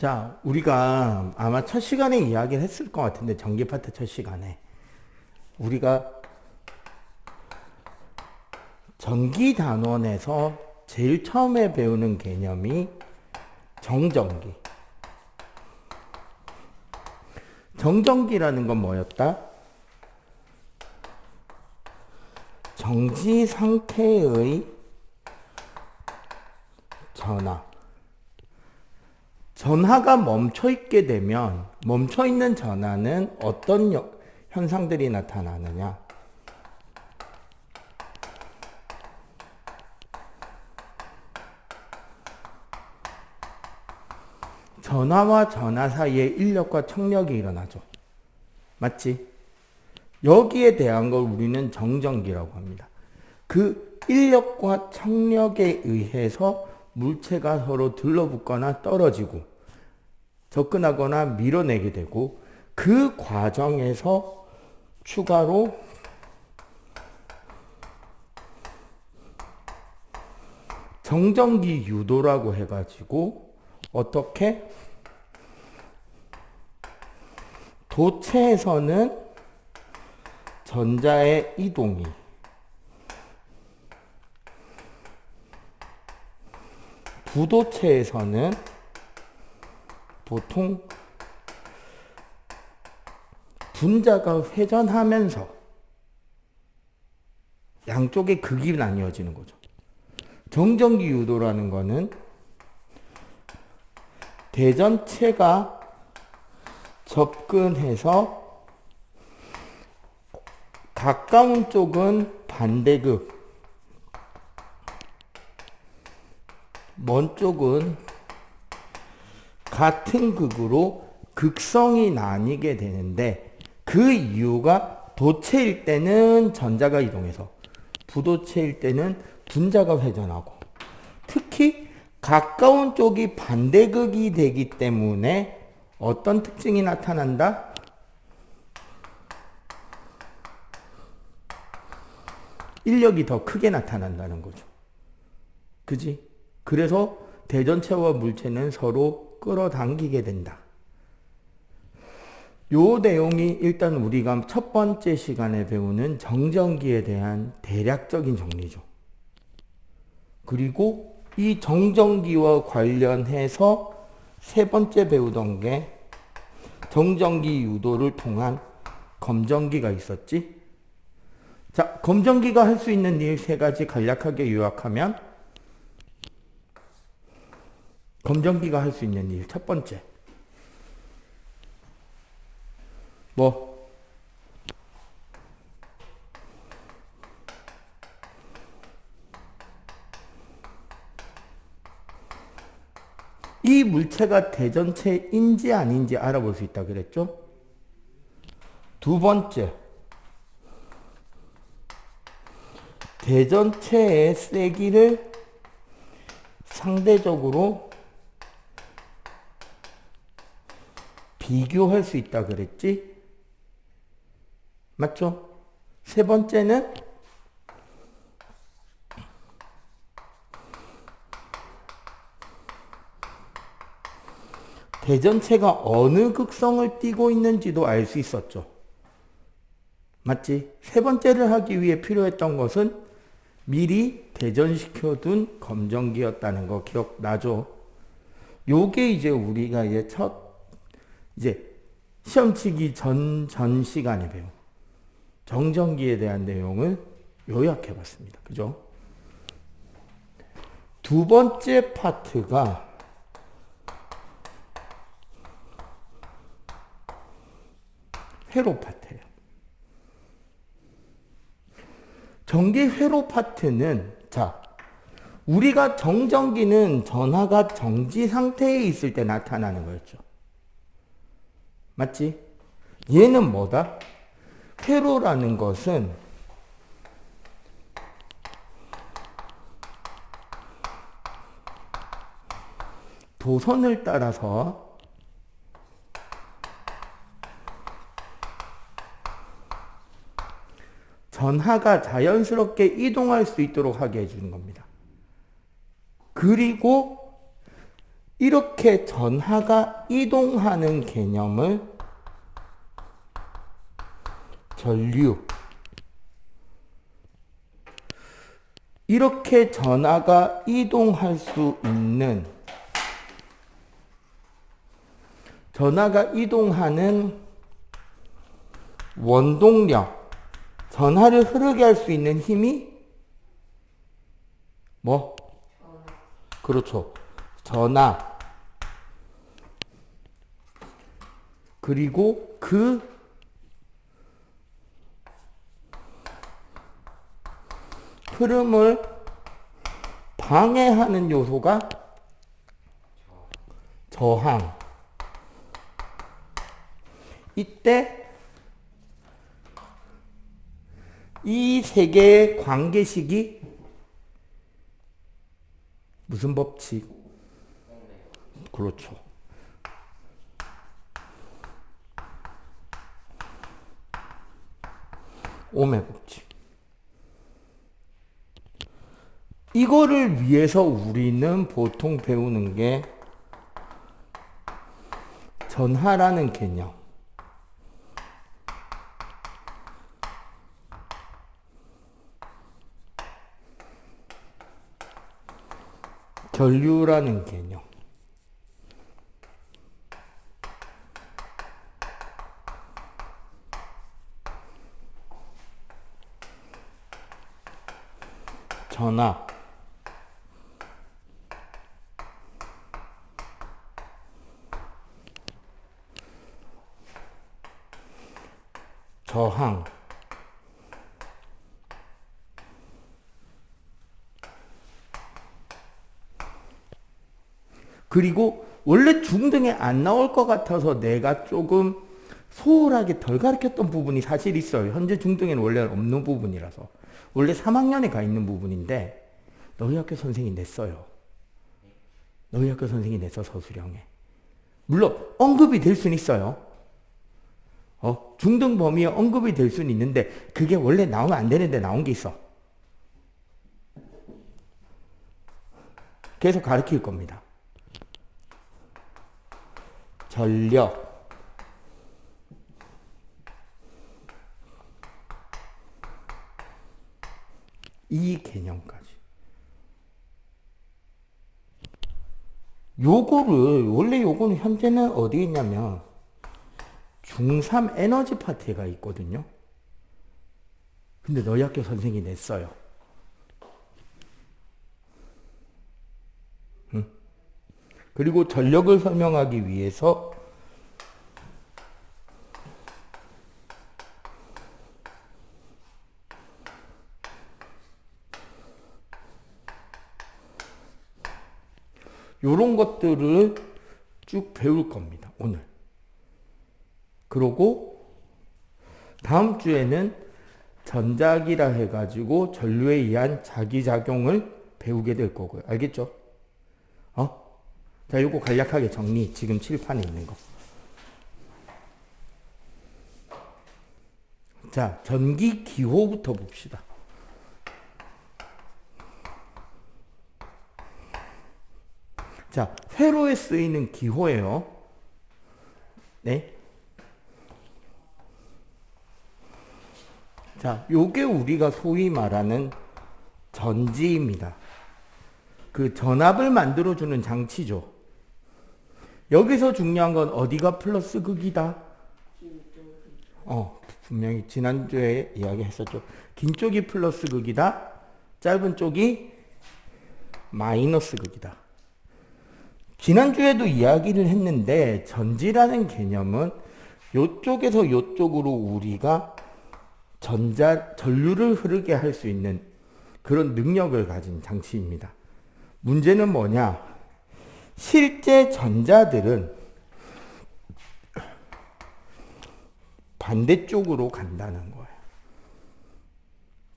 자, 우리가 아마 첫 시간에 이야기를 했을 것 같은데, 전기 파트 첫 시간에. 우리가 전기 단원에서 제일 처음에 배우는 개념이 정전기. 정전기라는 건 뭐였다? 정지 상태의 전하. 전하가 멈춰있게 되면 멈춰있는 전하는 어떤 현상들이 나타나느냐? 전하와 전하 사이에 인력과 청력이 일어나죠. 맞지? 여기에 대한 걸 우리는 정전기라고 합니다. 그 인력과 청력에 의해서 물체가 서로 들러붙거나 떨어지고 접근하거나 밀어내게 되고, 그 과정에서 추가로 정전기 유도라고 해가지고 어떻게 도체에서는 전자의 이동이, 부도체에서는 보통 분자가 회전하면서 양쪽의 극이 나뉘어지는 거죠. 정전기 유도라는 거는 대전체가 접근해서 가까운 쪽은 반대극, 먼 쪽은 같은 극으로 극성이 나뉘게 되는데, 그 이유가 도체일 때는 전자가 이동해서 부도체일 때는 분자가 회전하고, 특히 가까운 쪽이 반대극이 되기 때문에 어떤 특징이 나타난다? 인력이 더 크게 나타난다는 거죠. 그지? 그래서 대전체와 물체는 서로 끌어당기게 된다. 요 내용이 일단 우리가 첫 번째 시간에 배우는 정전기에 대한 대략적인 정리죠. 그리고 이 정전기와 관련해서 세 번째 배우던 게 정전기 유도를 통한 검전기가 있었지. 자, 검전기가 할 수 있는 일 세 가지 간략하게 요약하면, 검전기가 할 수 있는 일 첫 번째, 뭐? 이 물체가 대전체인지 아닌지 알아볼 수 있다 그랬죠? 두 번째, 대전체의 세기를 상대적으로 비교할 수 있다 그랬지? 맞죠? 세 번째는 대전체가 어느 극성을 띠고 있는지도 알 수 있었죠. 맞지? 세 번째를 하기 위해 필요했던 것은 미리 대전시켜둔 검전기였다는 거 기억나죠? 요게 이제 우리가 이제 시험 치기 전 시간에 배운 정전기에 대한 내용을 요약해 봤습니다. 그죠? 두 번째 파트가 회로 파트예요. 전기 회로 파트는, 자, 우리가 정전기는 전하가 정지 상태에 있을 때 나타나는 거였죠. 맞지? 얘는 뭐다? 회로라는 것은 도선을 따라서 전하가 자연스럽게 이동할 수 있도록 하게 해주는 겁니다. 그리고 이렇게 전하가 이동하는 개념을 전류. 이렇게 전하가 이동할 수 있는, 전하가 이동하는 원동력, 전하를 흐르게 할 수 있는 힘이 뭐? 그렇죠. 전하. 그리고 그 흐름을 방해하는 요소가 저항. 이때 이 세 개의 관계식이 무슨 법칙? 그렇죠. 오음의 법칙. 이거를 위해서 우리는 보통 배우는 게 전하라는 개념. 전류라는 개념. 전하. 저항. 그리고 원래 중등에 안 나올 것 같아서 내가 조금 소홀하게 덜 가르쳤던 부분이 사실 있어요. 현재 중등에는 원래 없는 부분이라서. 원래 3학년에 가 있는 부분인데 너희 학교 선생님이 냈어요. 너희 학교 선생님이 냈어, 서술형에. 물론 언급이 될 수는 있어요. 중등 범위에 언급이 될 수는 있는데 그게 원래 나오면 안 되는데 나온 게 있어. 계속 가르칠 겁니다. 전력. 이 개념까지. 요거를, 원래 요거는 현재는 어디에 있냐면 중3 에너지 파트가 있거든요. 근데 너희 학교 선생님이 냈어요. 응? 그리고 전력을 설명하기 위해서 요런 것들을 쭉 배울 겁니다, 오늘. 그러고 다음 주에는 전자기라 해가지고 전류에 의한 자기작용을 배우게 될 거고요. 알겠죠? 자, 요거 간략하게 정리. 지금 칠판에 있는 거. 자, 전기 기호부터 봅시다. 자, 회로에 쓰이는 기호예요. 네. 자, 요게 우리가 소위 말하는 전지입니다. 그 전압을 만들어주는 장치죠. 여기서 중요한 건 어디가 플러스 극이다? 분명히 지난주에 이야기했었죠. 긴 쪽이 플러스 극이다. 짧은 쪽이 마이너스 극이다. 지난주에도 이야기를 했는데 전지라는 개념은 요쪽에서 요쪽으로 우리가 전류를 흐르게 할 수 있는 그런 능력을 가진 장치입니다. 문제는 뭐냐? 실제 전자들은 반대쪽으로 간다는 거예요.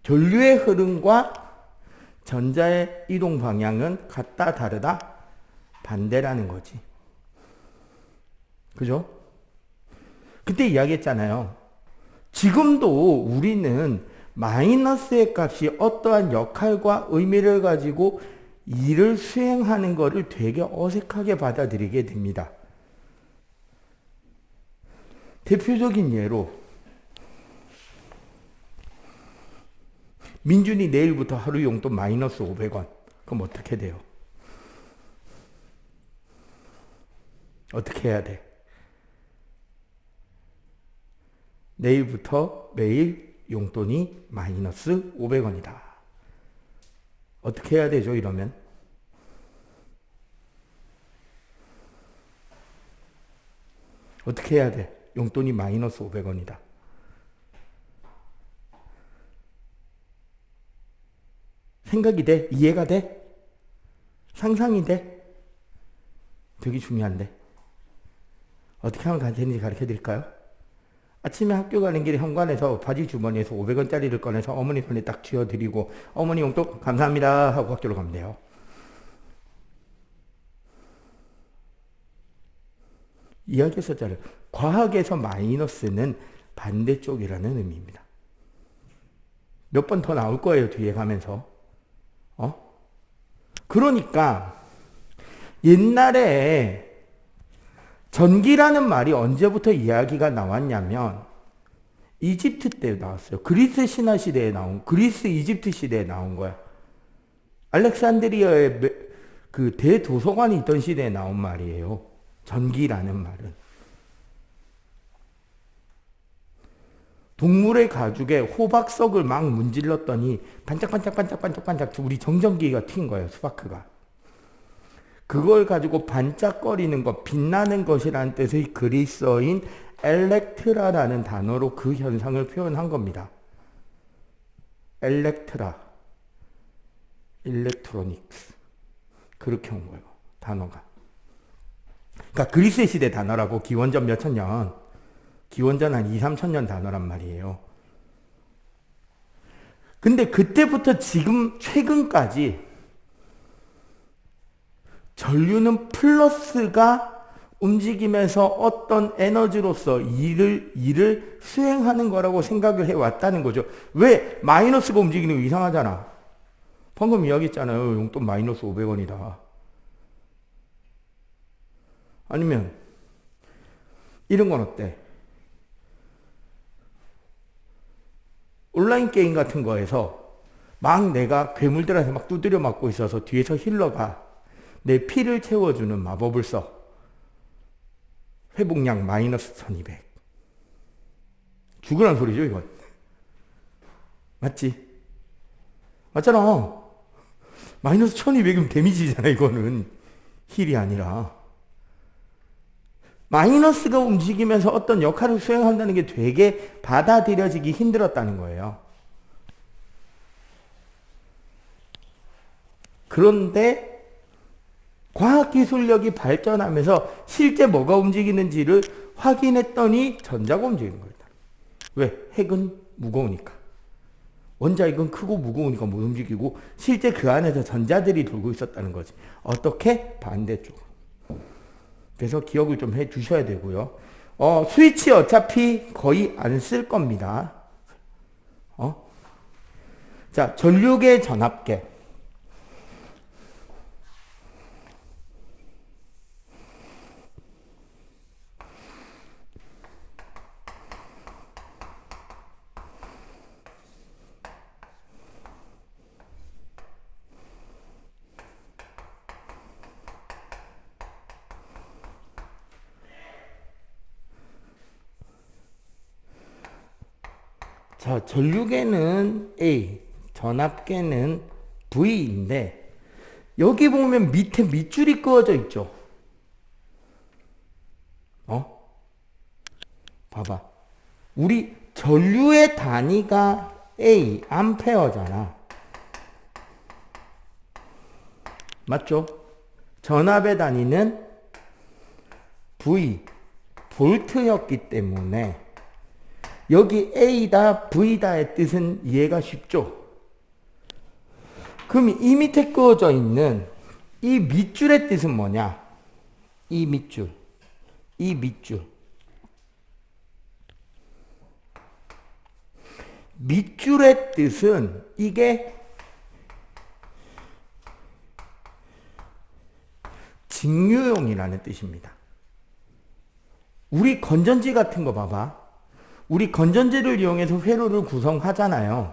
전류의 흐름과 전자의 이동 방향은 같다, 다르다? 반대라는 거지. 그죠? 그때 이야기했잖아요. 지금도 우리는 마이너스의 값이 어떠한 역할과 의미를 가지고 일을 수행하는 거를 되게 어색하게 받아들이게 됩니다. 대표적인 예로 민준이 내일부터 하루 용돈 마이너스 500원. 그럼 어떻게 돼요? 어떻게 해야 돼? 내일부터 매일 용돈이 마이너스 500원이다. 어떻게 해야 되죠, 이러면? 어떻게 해야 돼? 용돈이 마이너스 500원이다. 생각이 돼? 이해가 돼? 상상이 돼? 되게 중요한데. 어떻게 하면 되는지 가르쳐 드릴까요? 아침에 학교 가는 길에 현관에서 바지 주머니에서 500원짜리를 꺼내서 어머니 손에 딱 쥐어드리고 어머니 용돈 감사합니다 하고 학교로 가면 돼요. 이야기했었잖아요. 과학에서 마이너스는 반대쪽이라는 의미입니다. 몇 번 더 나올 거예요, 뒤에 가면서. 그러니까 옛날에 전기라는 말이 언제부터 이야기가 나왔냐면 이집트 때 나왔어요. 그리스 신화 시대에 그리스 이집트 시대에 나온 거야. 알렉산드리아에 그 대도서관이 있던 시대에 나온 말이에요. 전기라는 말은. 동물의 가죽에 호박석을 막 문질렀더니 반짝반짝반짝반짝반짝 우리 정전기가 튄 거예요. 스파크가. 그걸 가지고 반짝거리는 것, 빛나는 것이라는 뜻의 그리스어인 엘렉트라라는 단어로 그 현상을 표현한 겁니다. 엘렉트라, 일렉트로닉스. 그렇게 온 거예요. 단어가. 그러니까 그리스 시대 단어라고 기원전 몇천 년, 기원전 한 2, 3천 년 단어란 말이에요. 근데 그때부터 지금 최근까지 전류는 플러스가 움직이면서 어떤 에너지로서 일을 수행하는 거라고 생각을 해왔다는 거죠. 왜? 마이너스가 움직이는 거 이상하잖아. 방금 이야기했잖아요. 용돈 마이너스 500원이다. 아니면 이런 건 어때? 온라인 게임 같은 거에서 막 내가 괴물들한테 막 두드려 맞고 있어서 뒤에서 힐러가 내 피를 채워주는 마법을 써. 회복량 마이너스 1200. 죽으란 소리죠, 이건. 맞지? 맞잖아. 마이너스 1200이면 데미지잖아, 이거는. 힐이 아니라. 마이너스가 움직이면서 어떤 역할을 수행한다는 게 되게 받아들여지기 힘들었다는 거예요. 그런데 과학기술력이 발전하면서 실제 뭐가 움직이는지를 확인했더니 전자가 움직이는 거예요. 왜? 핵은 무거우니까. 원자핵은 크고 무거우니까 못 움직이고 실제 그 안에서 전자들이 돌고 있었다는 거지. 어떻게? 반대쪽으로. 그래서 기억을 좀 해 주셔야 되고요. 스위치 어차피 거의 안 쓸 겁니다. 자, 전류계 전압계. 자, 전류계는 A, 전압계는 V인데 여기 보면 밑에 밑줄이 그어져 있죠. 봐봐. 우리 전류의 단위가 A, 암페어잖아. 맞죠? 전압의 단위는 V, 볼트였기 때문에 여기 A다, V다의 뜻은 이해가 쉽죠? 그럼 이 밑에 그어져 있는 이 밑줄의 뜻은 뭐냐? 이 밑줄. 이 밑줄. 밑줄의 뜻은 이게 직류용이라는 뜻입니다. 우리 건전지 같은 거 봐봐. 우리 건전지를 이용해서 회로를 구성하잖아요.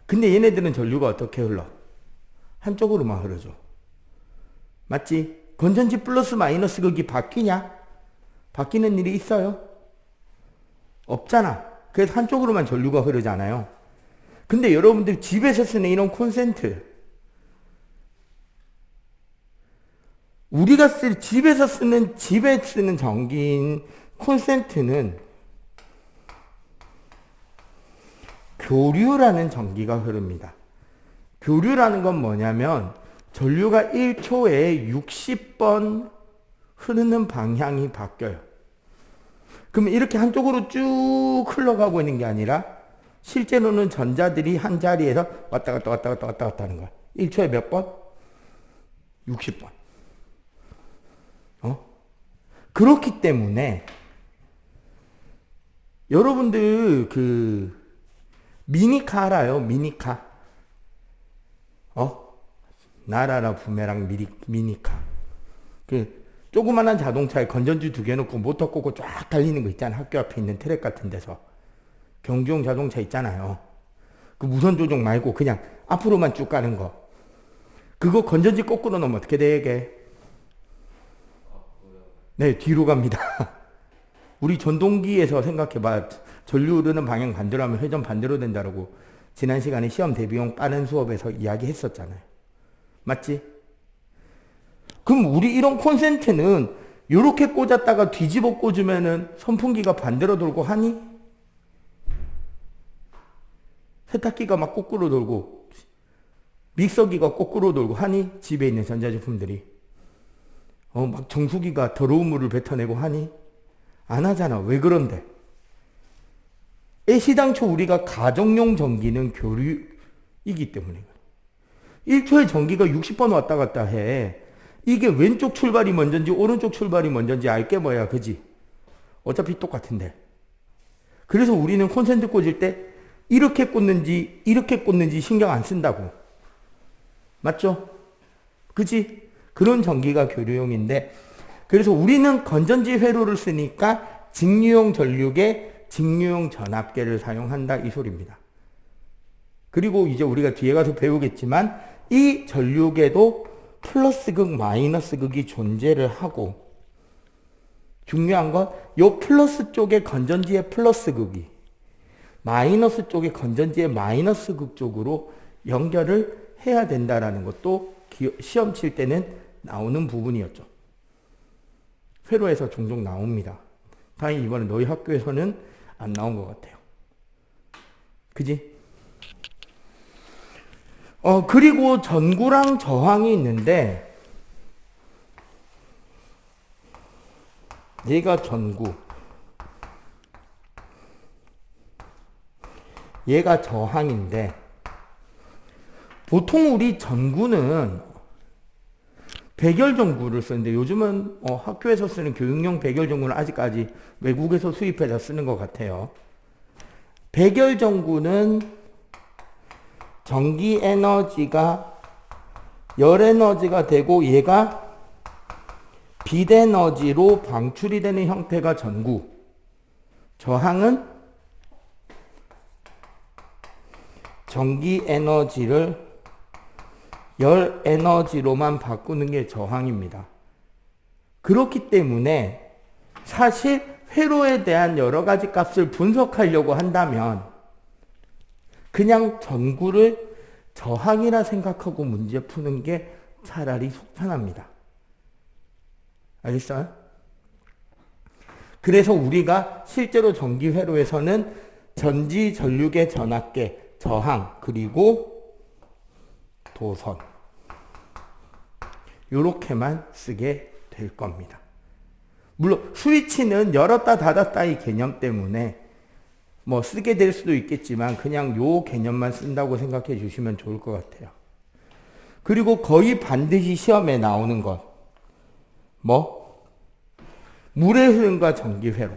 근데 얘네들은 전류가 어떻게 흘러? 한쪽으로만 흐르죠. 맞지? 건전지 플러스 마이너스 극이 바뀌냐? 바뀌는 일이 있어요? 없잖아. 그래서 한쪽으로만 전류가 흐르잖아요. 근데 여러분들 집에서 쓰는 이런 콘센트, 우리가 집에 쓰는 전기인 콘센트는 교류라는 전기가 흐릅니다. 교류라는 건 뭐냐면 전류가 1초에 60번 흐르는 방향이 바뀌어요. 그럼 이렇게 한쪽으로 쭉 흘러가고 있는 게 아니라 실제로는 전자들이 한 자리에서 왔다 갔다 왔다 갔다 왔다 갔다 하는 거야. 1초에 몇 번? 60번. 그렇기 때문에 여러분들 미니카 알아요? 미니카. 나라라 부메랑 미니카. 조그만한 자동차에 건전지 2개 놓고 모터 꽂고 쫙 달리는 거 있잖아. 학교 앞에 있는 트랙 같은 데서. 경주용 자동차 있잖아요. 그 무선 조종 말고 그냥 앞으로만 쭉 가는 거. 그거 건전지 거꾸로 놓으면 어떻게 되게? 네, 뒤로 갑니다. 우리 전동기에서 생각해봐. 전류 흐르는 방향 반대로 하면 회전 반대로 된다라고 지난 시간에 시험 대비용 빠른 수업에서 이야기했었잖아요. 맞지? 그럼 우리 이런 콘센트는 이렇게 꽂았다가 뒤집어 꽂으면은 선풍기가 반대로 돌고 하니? 세탁기가 막 거꾸로 돌고 믹서기가 거꾸로 돌고 하니? 집에 있는 전자제품들이 막 정수기가 더러운 물을 뱉어내고 하니? 안 하잖아. 왜 그런데? 애시당초 우리가 가정용 전기는 교류이기 때문에 1초에 전기가 60번 왔다 갔다 해. 이게 왼쪽 출발이 먼저인지 오른쪽 출발이 먼저인지 알게 뭐야. 그지? 어차피 똑같은데. 그래서 우리는 콘센트 꽂을 때 이렇게 꽂는지 신경 안 쓴다고. 맞죠? 그지? 그런 전기가 교류용인데, 그래서 우리는 건전지 회로를 쓰니까 직류용 전류계, 직류용 전압계를 사용한다 이 소리입니다. 그리고 이제 우리가 뒤에 가서 배우겠지만 이 전류계도 플러스 극, 마이너스 극이 존재를 하고, 중요한 건 요 플러스 쪽에 건전지의 플러스 극이 마이너스 쪽에 건전지의 마이너스 극 쪽으로 연결을 해야 된다라는 것도 시험 칠 때는 나오는 부분이었죠. 회로에서 종종 나옵니다. 다행히 이번에 너희 학교에서는 안 나온 것 같아요. 그지? 그리고 전구랑 저항이 있는데, 얘가 전구, 얘가 저항인데, 보통 우리 전구는 백열전구를 쓰는데, 요즘은 학교에서 쓰는 교육용 백열전구는 아직까지 외국에서 수입해서 쓰는 것 같아요. 백열전구는 전기 에너지가 열 에너지가 되고 얘가 빛 에너지로 방출이 되는 형태가 전구. 저항은 전기 에너지를 열 에너지로만 바꾸는 게 저항입니다. 그렇기 때문에 사실 회로에 대한 여러 가지 값을 분석하려고 한다면 그냥 전구를 저항이라 생각하고 문제 푸는 게 차라리 속 편합니다. 알겠어요? 그래서 우리가 실제로 전기 회로에서는 전지, 전류계, 전압계, 저항, 그리고 도선 요렇게만 쓰게 될 겁니다. 물론 스위치는 열었다 닫았다의 개념 때문에 뭐 쓰게 될 수도 있겠지만 그냥 요 개념만 쓴다고 생각해 주시면 좋을 것 같아요. 그리고 거의 반드시 시험에 나오는 것, 물의 흐름과 전기 회로.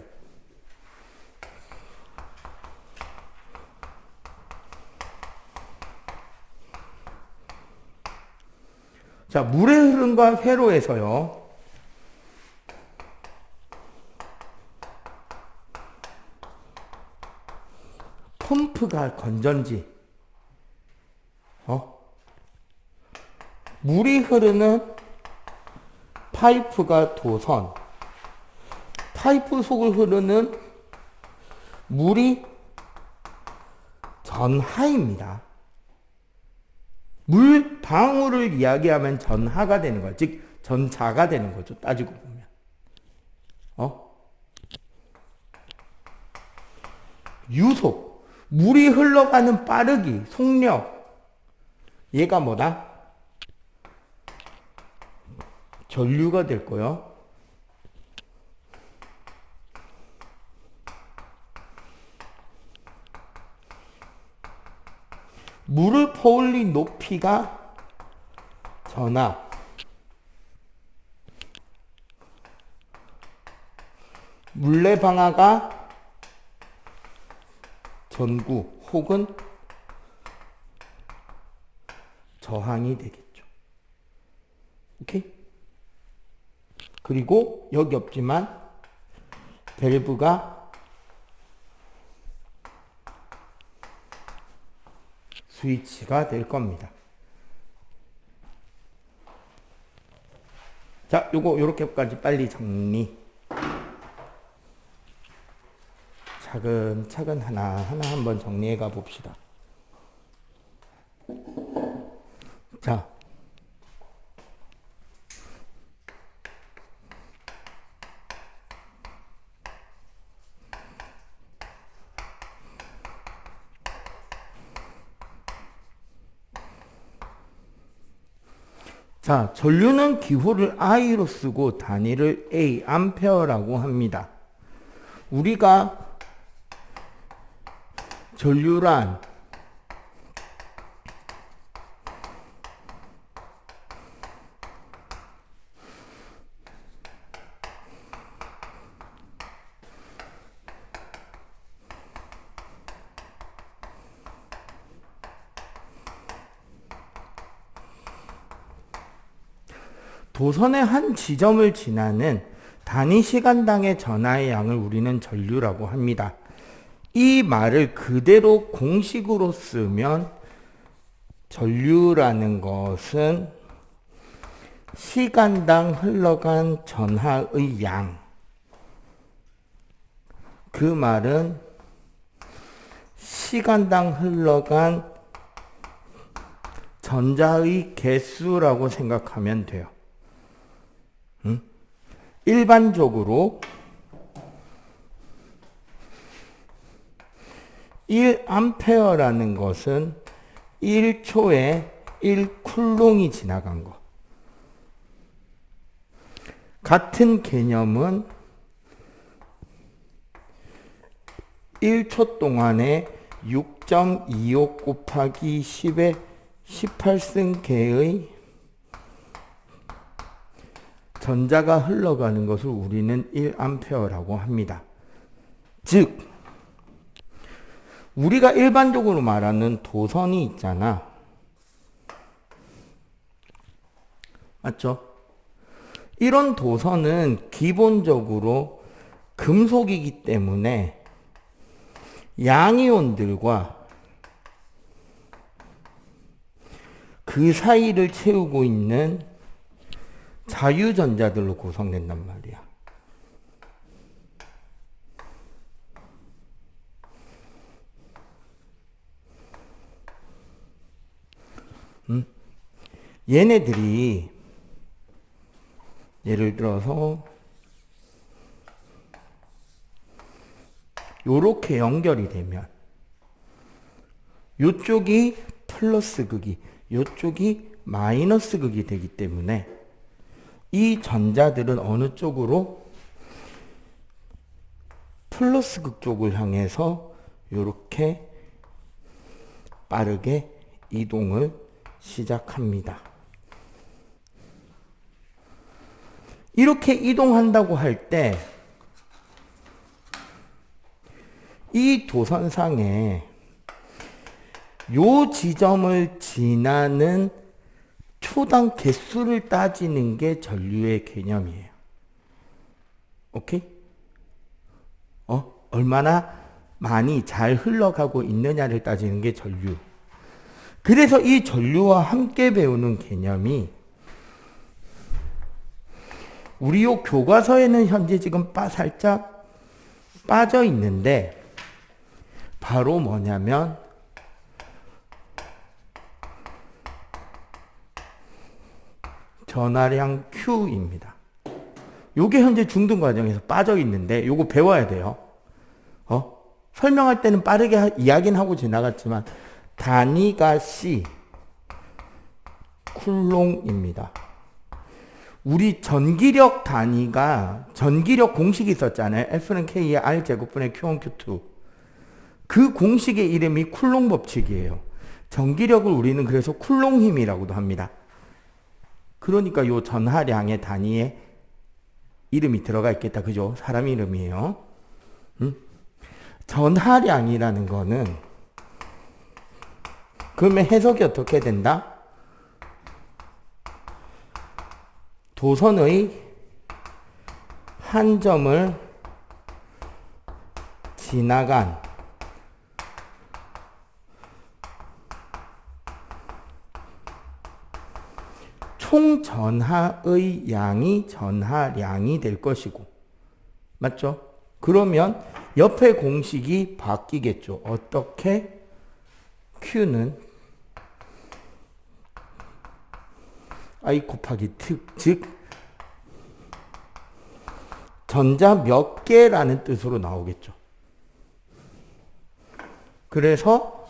자, 물의 흐름과 회로에서요. 펌프가 건전지. 물이 흐르는 파이프가 도선. 파이프 속을 흐르는 물이 전하입니다. 물 방울을 이야기하면 전하가 되는 거예요. 즉 전자가 되는 거죠. 따지고 보면. 유속. 물이 흘러가는 빠르기, 속력. 얘가 뭐다? 전류가 될 거예요. 물을 퍼올린 높이가 전압. 물레 방아가 전구 혹은 저항이 되겠죠. 오케이? 그리고 여기 없지만 밸브가 스위치가 될 겁니다. 자, 요렇게까지 빨리 정리. 차근차근 하나하나 한번 정리해 가 봅시다. 자. 자, 전류는 기호를 I로 쓰고 단위를 A, 암페어라고 합니다. 우리가 전류란 도선의 한 지점을 지나는 단위 시간당의 전하의 양을 우리는 전류라고 합니다. 이 말을 그대로 공식으로 쓰면 전류라는 것은 시간당 흘러간 전하의 양. 그 말은 시간당 흘러간 전자의 개수라고 생각하면 돼요. 일반적으로 1암페어라는 것은 1초에 1쿨롱이 지나간 거. 같은 개념은 1초 동안에 6.25 곱하기 10의 18승계의 전자가 흘러가는 것을 우리는 1암페어라고 합니다. 즉, 우리가 일반적으로 말하는 도선이 있잖아. 맞죠? 이런 도선은 기본적으로 금속이기 때문에 양이온들과 그 사이를 채우고 있는 자유전자들로 구성된단 말이야. 얘네들이 예를 들어서 요렇게 연결이 되면 요쪽이 플러스 극이, 요쪽이 마이너스 극이 되기 때문에 이 전자들은 어느 쪽으로? 플러스 극 쪽을 향해서 요렇게 빠르게 이동을 시작합니다. 이렇게 이동한다고 할 때 이 도선상에 요 지점을 지나는 초당 개수를 따지는 게 전류의 개념이에요. 오케이? 얼마나 많이 잘 흘러가고 있느냐를 따지는 게 전류. 그래서 이 전류와 함께 배우는 개념이 우리 요 교과서에는 현재 지금 살짝 빠져 있는데 바로 뭐냐면 전하량 Q입니다. 요게 현재 중등 과정에서 빠져 있는데 요거 배워야 돼요. 설명할 때는 빠르게 이야기는 하고 지나갔지만 단위가 C 쿨롱입니다. 우리 전기력 단위가 전기력 공식이 있었잖아요. F는 K의 R 제곱분의 Q1 Q2. 그 공식의 이름이 쿨롱 법칙이에요. 전기력을 우리는 그래서 쿨롱 힘이라고도 합니다. 그러니까 요 전하량의 단위에 이름이 들어가 있겠다. 그죠? 사람 이름이에요. 전하량이라는 거는 그러면 해석이 어떻게 된다? 도선의 한 점을 지나간 총 전하의 양이 전하량이 될 것이고, 맞죠? 그러면 옆에 공식이 바뀌겠죠. 어떻게? Q는 I 곱하기 즉 전자 몇 개라는 뜻으로 나오겠죠. 그래서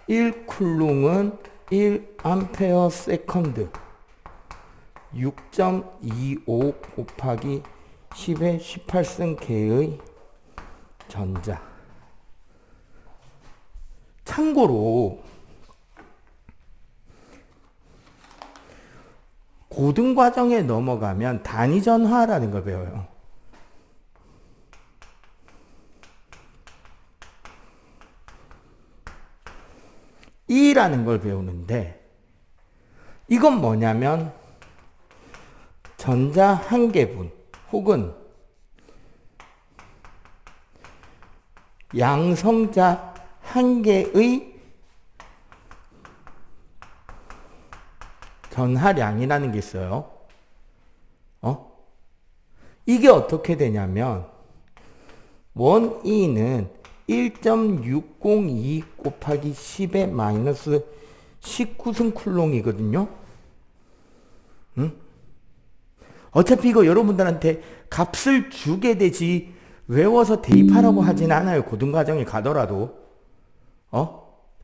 1쿨롱은 1암페어 세컨드 6.25 곱하기 10의 18승계의 전자. 참고로 고등과정에 넘어가면 단위전화라는 걸 배워요. E라는 걸 배우는데 이건 뭐냐면 전자 한 개분 혹은 양성자 한 개의 전하량이라는 게 있어요. 이게 어떻게 되냐면 1E는 1.602 곱하기 10의 마이너스 19승 쿨롱이거든요. 어차피 이거 여러분들한테 값을 주게 되지 외워서 대입하라고 하진 않아요. 고등과정에 가더라도.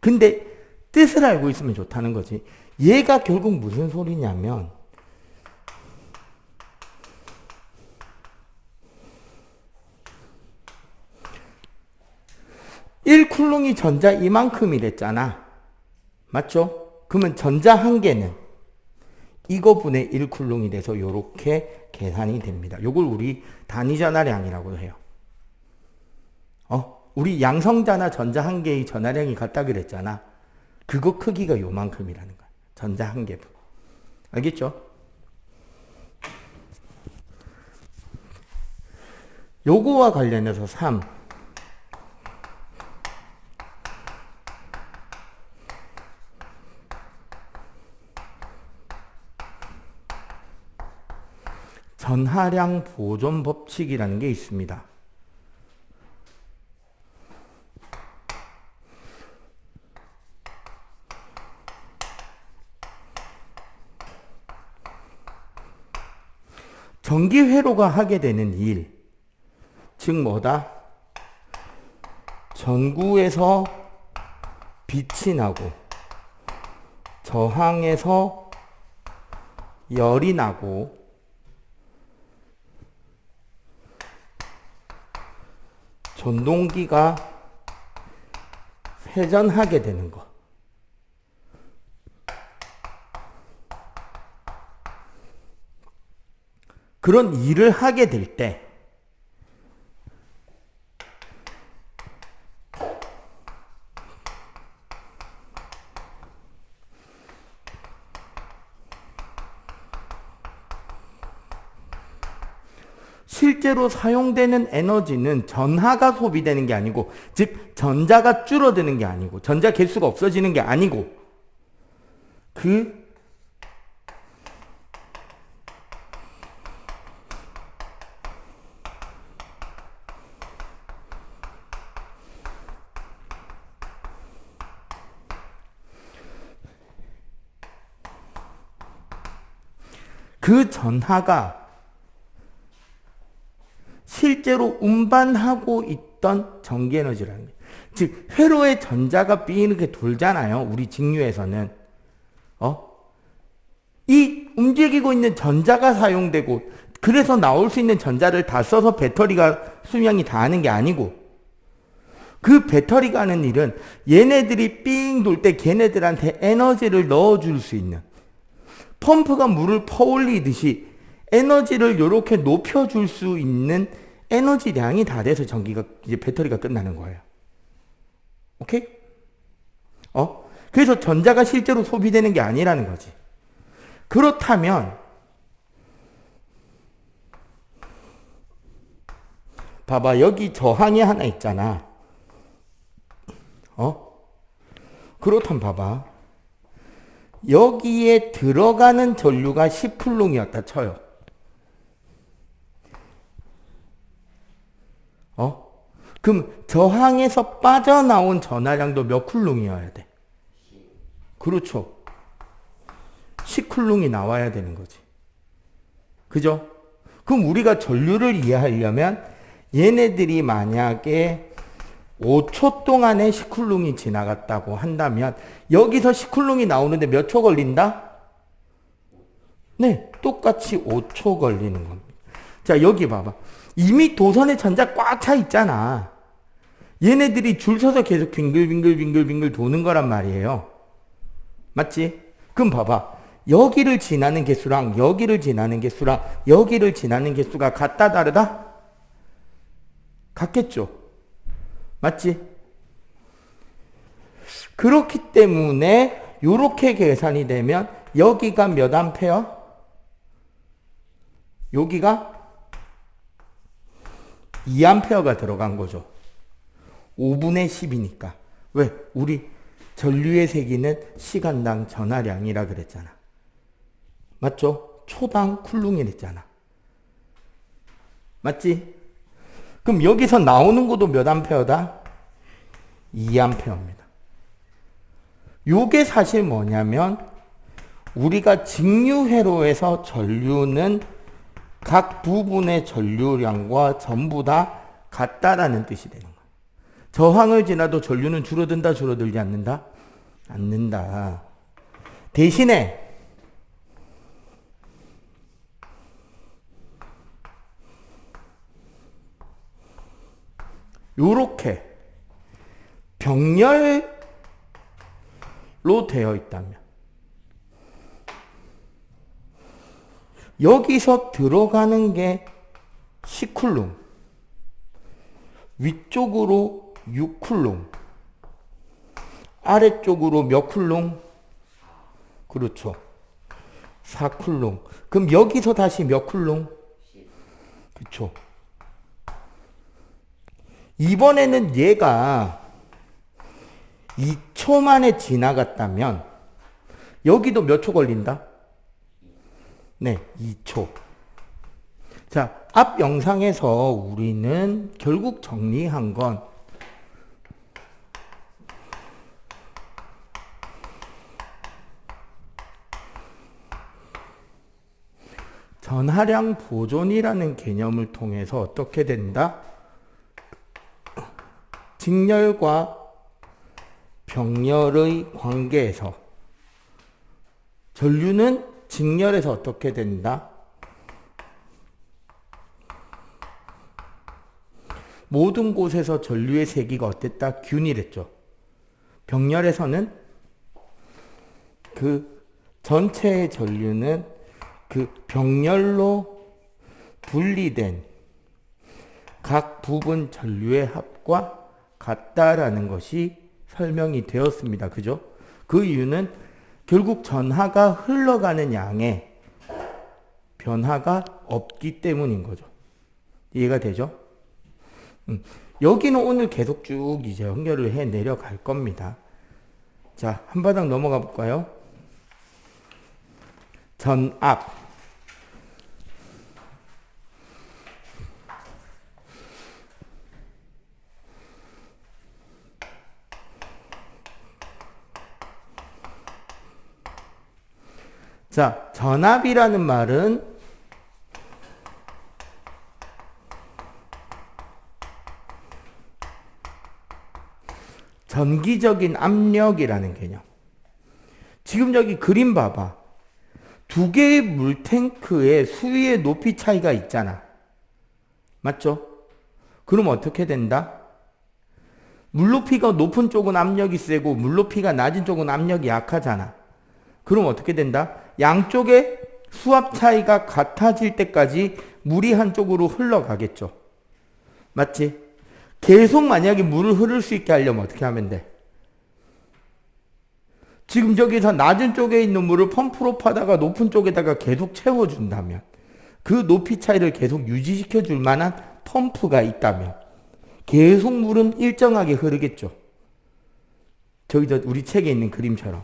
근데 뜻을 알고 있으면 좋다는 거지. 얘가 결국 무슨 소리냐면 (1쿨롱이) 전자 이만큼이랬잖아. 맞죠? 그러면 전자 한 개는 이거분의 1쿨롱이 돼서 이렇게 계산이 됩니다. 요걸 우리 단위전하량이라고 해요. 우리 양성자나 전자 한 개의 전하량이 같다 그랬잖아. 그거 크기가 요만큼이라는 거야. 전자 한 개분. 알겠죠? 요거와 관련해서 3. 전하량 보존 법칙이라는 게 있습니다. 전기 회로가 하게 되는 일, 즉 뭐다? 전구에서 빛이 나고 저항에서 열이 나고 전동기가 회전하게 되는 것. 그런 일을 하게 될 때 실제로 사용되는 에너지는 전하가 소비되는 게 아니고, 즉 전자가 줄어드는 게 아니고, 전자 개수가 없어지는 게 아니고, 그 전하가 실제로 운반하고 있던 전기에너지라는 거예요. 즉 회로의 전자가 이렇게 돌잖아요. 우리 직류에서는 이 움직이고 있는 전자가 사용되고, 그래서 나올 수 있는 전자를 다 써서 배터리가 수명이 다하는 게 아니고, 그 배터리가 하는 일은 얘네들이 삥 돌 때 걔네들한테 에너지를 넣어줄 수 있는, 펌프가 물을 퍼올리듯이 에너지를 이렇게 높여줄 수 있는 에너지량이 다 돼서 전기가, 이제 배터리가 끝나는 거예요. 오케이? 그래서 전자가 실제로 소비되는 게 아니라는 거지. 그렇다면 봐봐, 여기 저항이 하나 있잖아. 그렇다면 봐봐, 여기에 들어가는 전류가 10쿨롱이었다 쳐요. 그럼 저항에서 빠져나온 전하량도 몇 쿨롱이어야 돼? 그렇죠. 10쿨롱이 나와야 되는 거지. 그죠? 그럼 우리가 전류를 이해하려면 얘네들이 만약에 5초 동안에 10쿨롱이 지나갔다고 한다면 여기서 10쿨롱이 나오는데 몇 초 걸린다? 네, 똑같이 5초 걸리는 겁니다. 자, 여기 봐봐. 이미 도선에 전자 꽉 차 있잖아. 얘네들이 줄 서서 계속 빙글빙글 도는 거란 말이에요. 맞지? 그럼 봐봐. 여기를 지나는 개수랑 여기를 지나는 개수랑 여기를 지나는 개수가 같다 다르다? 같겠죠. 맞지? 그렇기 때문에 이렇게 계산이 되면 여기가 몇 암페어? 여기가 2암페어가 들어간 거죠. 5분의 10이니까. 왜? 우리 전류의 세기는 시간당 전하량이라 그랬잖아. 맞죠? 초당 쿨롱이랬잖아. 맞지? 그럼 여기서 나오는 것도 몇 암페어다? 2암페어입니다. 요게 사실 뭐냐면 우리가 직류회로에서 전류는 각 부분의 전류량과 전부 다 같다라는 뜻이 되는 거예요. 저항을 지나도 전류는 줄어든다, 줄어들지 않는다? 않는다. 대신에 요렇게 병렬로 되어 있다면 여기서 들어가는 게 10쿨롱, 위쪽으로 6쿨롱, 아래쪽으로 몇 쿨롱? 그렇죠. 4쿨롱. 그럼 여기서 다시 몇 쿨롱? 그렇죠. 이번에는 얘가 2초 만에 지나갔다면 여기도 몇 초 걸린다? 네, 2초. 자, 앞 영상에서 우리는 결국 정리한 건 전하량 보존이라는 개념을 통해서 어떻게 된다? 직렬과 병렬의 관계에서 전류는 직렬에서 어떻게 된다? 모든 곳에서 전류의 세기가 어땠다? 균일했죠. 병렬에서는 그 전체의 전류는 그 병렬로 분리된 각 부분 전류의 합과 같다라는 것이 설명이 되었습니다. 그죠? 그 이유는 결국 전하가 흘러가는 양에 변화가 없기 때문인 거죠. 이해가 되죠? 여기는 오늘 계속 쭉 이제 연결을 해 내려갈 겁니다. 자, 한 바닥 넘어가 볼까요? 전압. 자, 전압이라는 말은 전기적인 압력이라는 개념. 지금 여기 그림 봐봐. 두 개의 물탱크의 수위의 높이 차이가 있잖아. 맞죠? 그럼 어떻게 된다? 물높이가 높은 쪽은 압력이 세고 물높이가 낮은 쪽은 압력이 약하잖아. 그럼 어떻게 된다? 양쪽의 수압 차이가 같아질 때까지 물이 한쪽으로 흘러가겠죠. 맞지? 계속 만약에 물을 흐를 수 있게 하려면 어떻게 하면 돼? 지금 저기서 낮은 쪽에 있는 물을 펌프로 파다가 높은 쪽에다가 계속 채워준다면, 그 높이 차이를 계속 유지시켜 줄 만한 펌프가 있다면 계속 물은 일정하게 흐르겠죠. 저기 우리 책에 있는 그림처럼.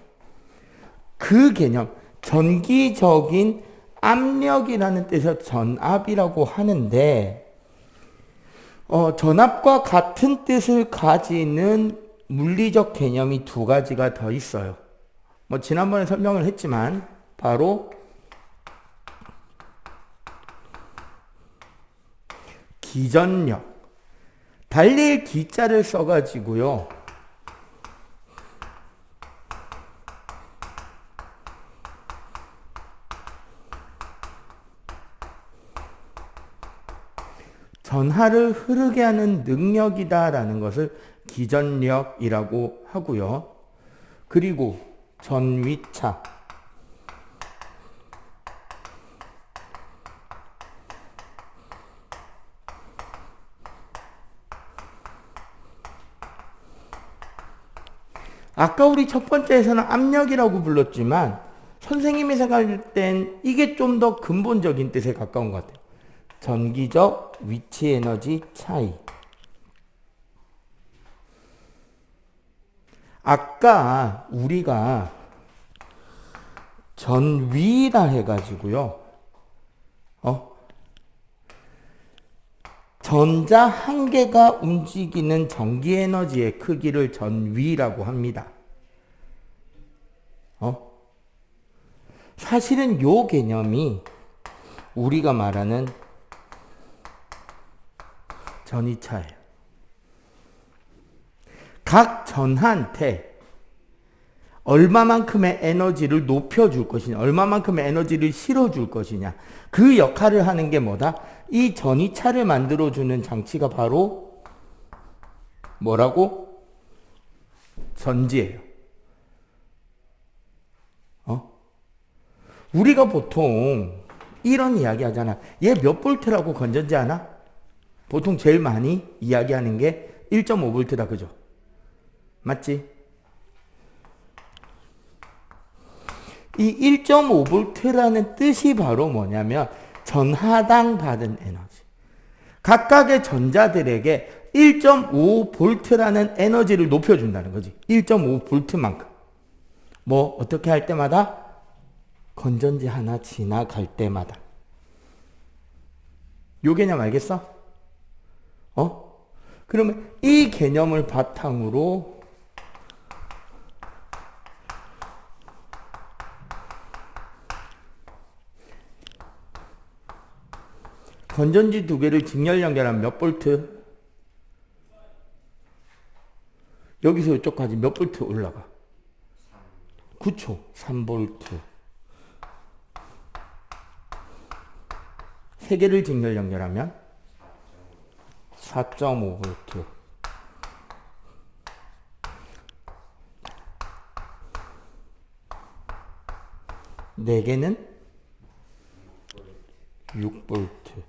그 개념, 전기적인 압력이라는 뜻에서 전압이라고 하는데, 전압과 같은 뜻을 가지는 물리적 개념이 두 가지가 더 있어요. 뭐 지난번에 설명을 했지만 바로 기전력, 달릴 기자를 써가지고요. 전하를 흐르게 하는 능력이다라는 것을 기전력이라고 하고요. 그리고 전위차, 아까 우리 첫 번째에서는 압력이라고 불렀지만 선생님이 생각할 땐 이게 좀 더 근본적인 뜻에 가까운 것 같아요. 전기적 위치 에너지 차이. 아까 우리가 전위라 해가지고요. 전자 한 개가 움직이는 전기 에너지의 크기를 전위라고 합니다. 사실은 요 개념이 우리가 말하는 전위차예요. 각 전하한테 얼마만큼의 에너지를 높여줄 것이냐, 얼마만큼의 에너지를 실어줄 것이냐, 그 역할을 하는 게 뭐다? 이 전위차를 만들어주는 장치가 바로 뭐라고? 전지예요. 우리가 보통 이런 이야기 하잖아. 얘 몇 볼트라고 건전지 아나? 보통 제일 많이 이야기하는 게 1.5볼트다. 그죠? 맞지? 이 1.5볼트라는 뜻이 바로 뭐냐면 전하당 받은 에너지. 각각의 전자들에게 1.5볼트라는 에너지를 높여준다는 거지. 1.5볼트만큼. 뭐 어떻게 할 때마다? 건전지 하나 지나갈 때마다. 요 개념 알겠어? 그러면 이 개념을 바탕으로 건전지 두 개를 직렬 연결하면 몇 볼트? 여기서 이쪽까지 몇 볼트 올라가? 그쵸, 3볼트. 세 개를 직렬 연결하면 4.5볼트. 네 개는 6볼트.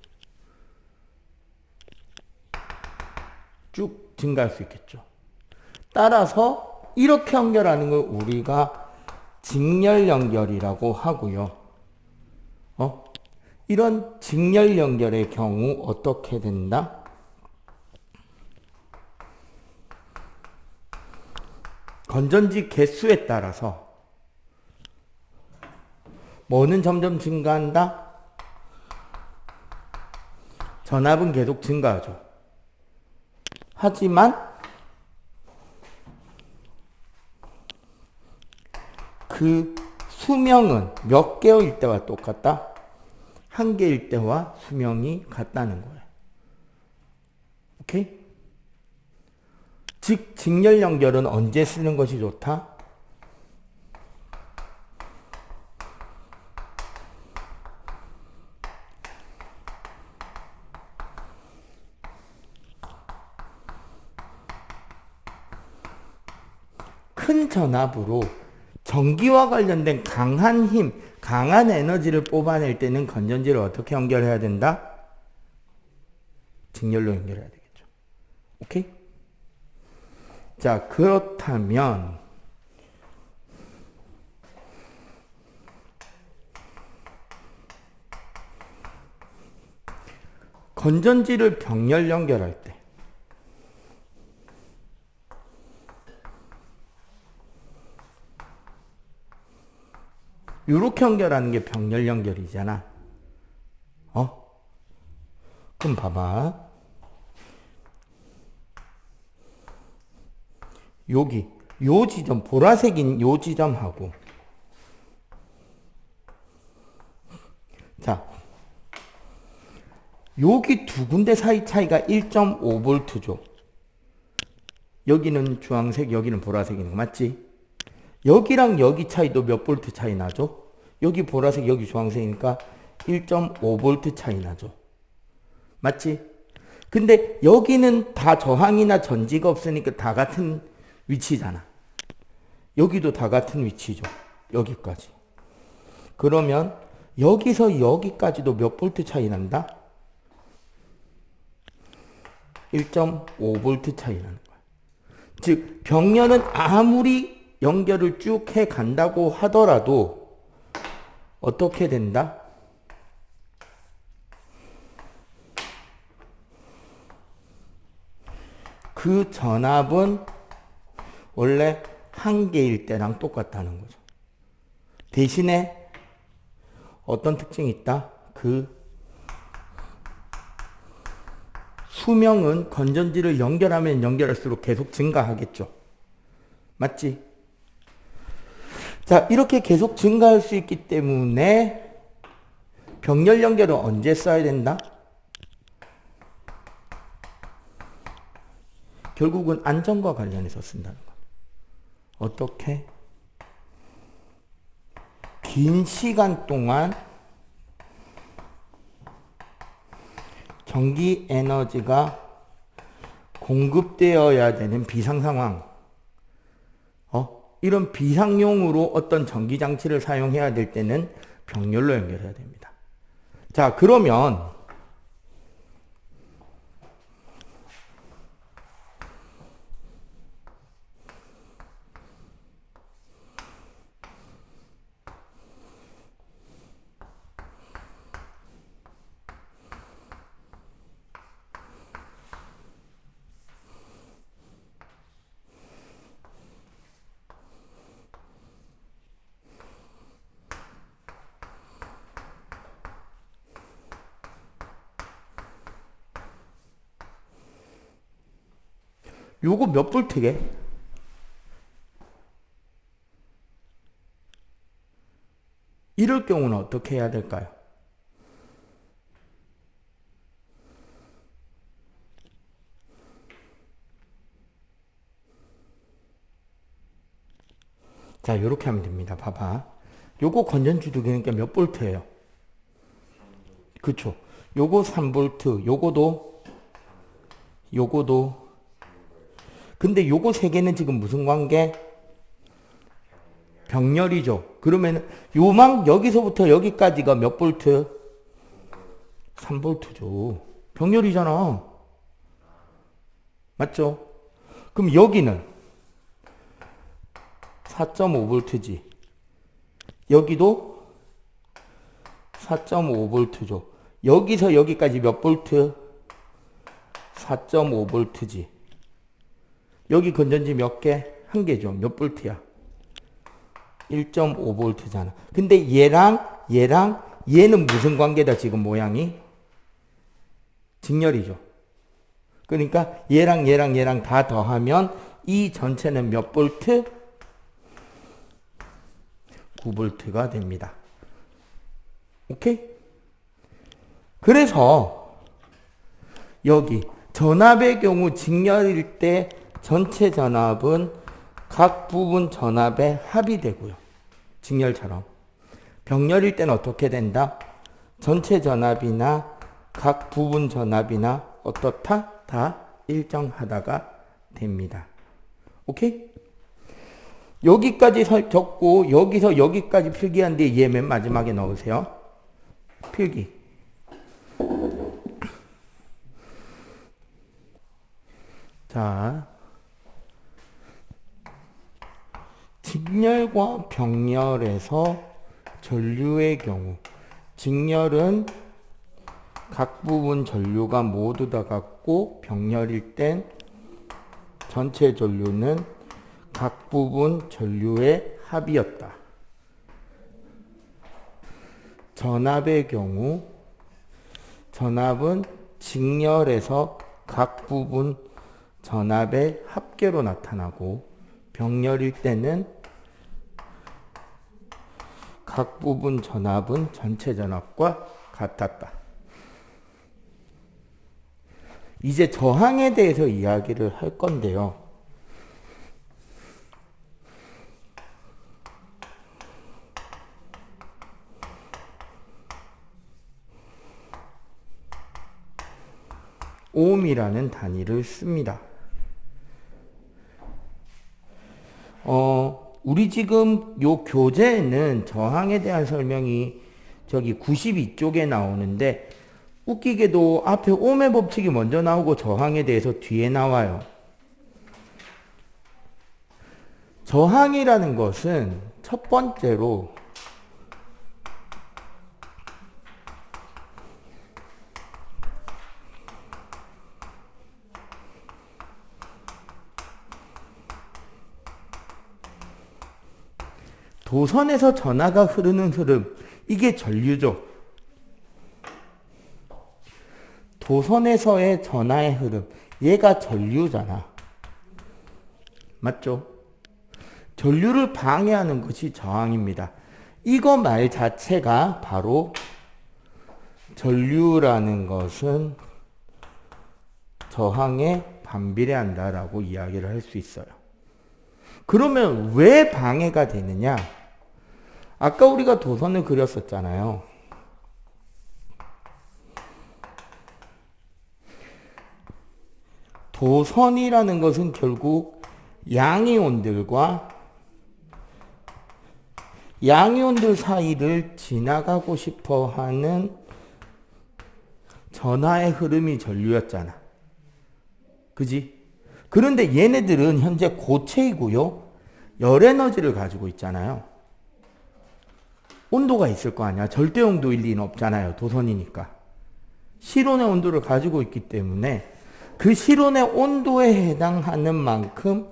쭉 증가할 수 있겠죠. 따라서 이렇게 연결하는 걸 우리가 직렬 연결이라고 하고요. 이런 직렬 연결의 경우 어떻게 된다? 건전지 개수에 따라서 뭐는 점점 증가한다? 전압은 계속 증가하죠. 하지만 그 수명은 몇 개일 때와 똑같다? 한 개일 때와 수명이 같다는 거예요. 오케이? 즉, 직렬 연결은 언제 쓰는 것이 좋다? 큰 전압으로 전기와 관련된 강한 힘, 강한 에너지를 뽑아낼 때는 건전지를 어떻게 연결해야 된다? 직렬로 연결해야 되겠죠. 오케이? 자, 그렇다면 건전지를 병렬 연결할 때 이렇게 연결하는 게 병렬 연결이잖아. 그럼 봐봐. 여기 요 지점, 보라색인 요 지점하고 자, 여기 두 군데 사이 차이가 1.5V죠. 여기는 주황색, 여기는 보라색이는 거 맞지? 여기랑 여기 차이도 몇 볼트 차이 나죠? 여기 보라색, 여기 주황색이니까 1.5V 차이 나죠. 맞지? 근데 여기는 다 저항이나 전지가 없으니까 다 같은 위치잖아. 여기도 다 같은 위치죠. 여기까지. 그러면 여기서 여기까지도 몇 볼트 차이 난다? 1.5V 차이 나는 거야. 즉, 병렬은 아무리 연결을 쭉 해 간다고 하더라도 어떻게 된다? 그 전압은 원래 한 개일 때랑 똑같다는 거죠. 대신에 어떤 특징이 있다? 그 수명은 건전지를 연결하면 연결할수록 계속 증가하겠죠. 맞지? 자, 이렇게 계속 증가할 수 있기 때문에 병렬 연결은 언제 써야 된다? 결국은 안전과 관련해서 쓴다는 거. 어떻게? 긴 시간 동안 전기 에너지가 공급되어야 되는 비상 상황. 이런 비상용으로 어떤 전기장치를 사용해야 될 때는 병렬로 연결해야 됩니다. 자, 그러면 요거 몇 볼트게? 이럴 경우는 어떻게 해야 될까요? 자, 요렇게 하면 됩니다. 봐봐. 요거 건전지 두 개니까 몇 볼트예요? 그쵸? 요거 3볼트, 요거도. 근데 요거 세 개는 지금 무슨 관계? 병렬이죠. 그러면 여기서부터 여기까지가 몇 볼트? 3볼트죠. 병렬이잖아. 맞죠? 그럼 여기는 4.5V지. 여기도 4.5V죠. 여기서 여기까지 몇 볼트? 4.5V지. 여기 건전지 몇 개? 한 개죠. 몇 볼트야? 1.5V잖아. 근데 얘랑 얘는 무슨 관계다 지금 모양이? 직렬이죠. 그러니까 얘랑 다 더하면 이 전체는 몇 볼트? 9V가 됩니다. 오케이? 그래서 여기 전압의 경우 직렬일 때 전체 전압은 각 부분 전압의 합이 되고요. 직렬처럼. 병렬일 때는 어떻게 된다? 전체 전압이나 각 부분 전압이나 어떻다? 다 일정하다가 됩니다. 오케이? 여기까지 적고 여기서 여기까지 필기한데 얘 맨 마지막에 넣으세요. 필기. 자, 직렬과 병렬에서 전류의 경우, 직렬은 각 부분 전류가 모두 다 같고 병렬일 땐 전체 전류는 각 부분 전류의 합이었다. 전압의 경우 전압은 직렬에서 각 부분 전압의 합계로 나타나고 병렬일 때는 각 부분 전압은 전체 전압과 같았다. 이제 저항에 대해서 이야기를 할 건데요. 옴이라는 단위를 씁니다. 우리 지금 요 교재에는 저항에 대한 설명이 저기 92쪽에 나오는데 웃기게도 앞에 옴의 법칙이 먼저 나오고 저항에 대해서 뒤에 나와요. 저항이라는 것은 첫 번째로 도선에서 전하가 흐르는 흐름, 이게 전류죠. 도선에서의 전하의 흐름, 얘가 전류잖아. 맞죠? 전류를 방해하는 것이 저항입니다. 이거 말 자체가 바로 전류라는 것은 저항에 반비례한다라고 이야기를 할 수 있어요. 그러면 왜 방해가 되느냐? 아까 우리가 도선을 그렸었잖아요. 도선이라는 것은 결국 양이온들과 양이온들 사이를 지나가고 싶어 하는 전하의 흐름이 전류였잖아. 그지? 그런데 얘네들은 현재 고체이고요. 열 에너지를 가지고 있잖아요. 온도가 있을 거 아니야. 절대 온도일 리는 없잖아요. 도선이니까. 실온의 온도를 가지고 있기 때문에 그 실온의 온도에 해당하는 만큼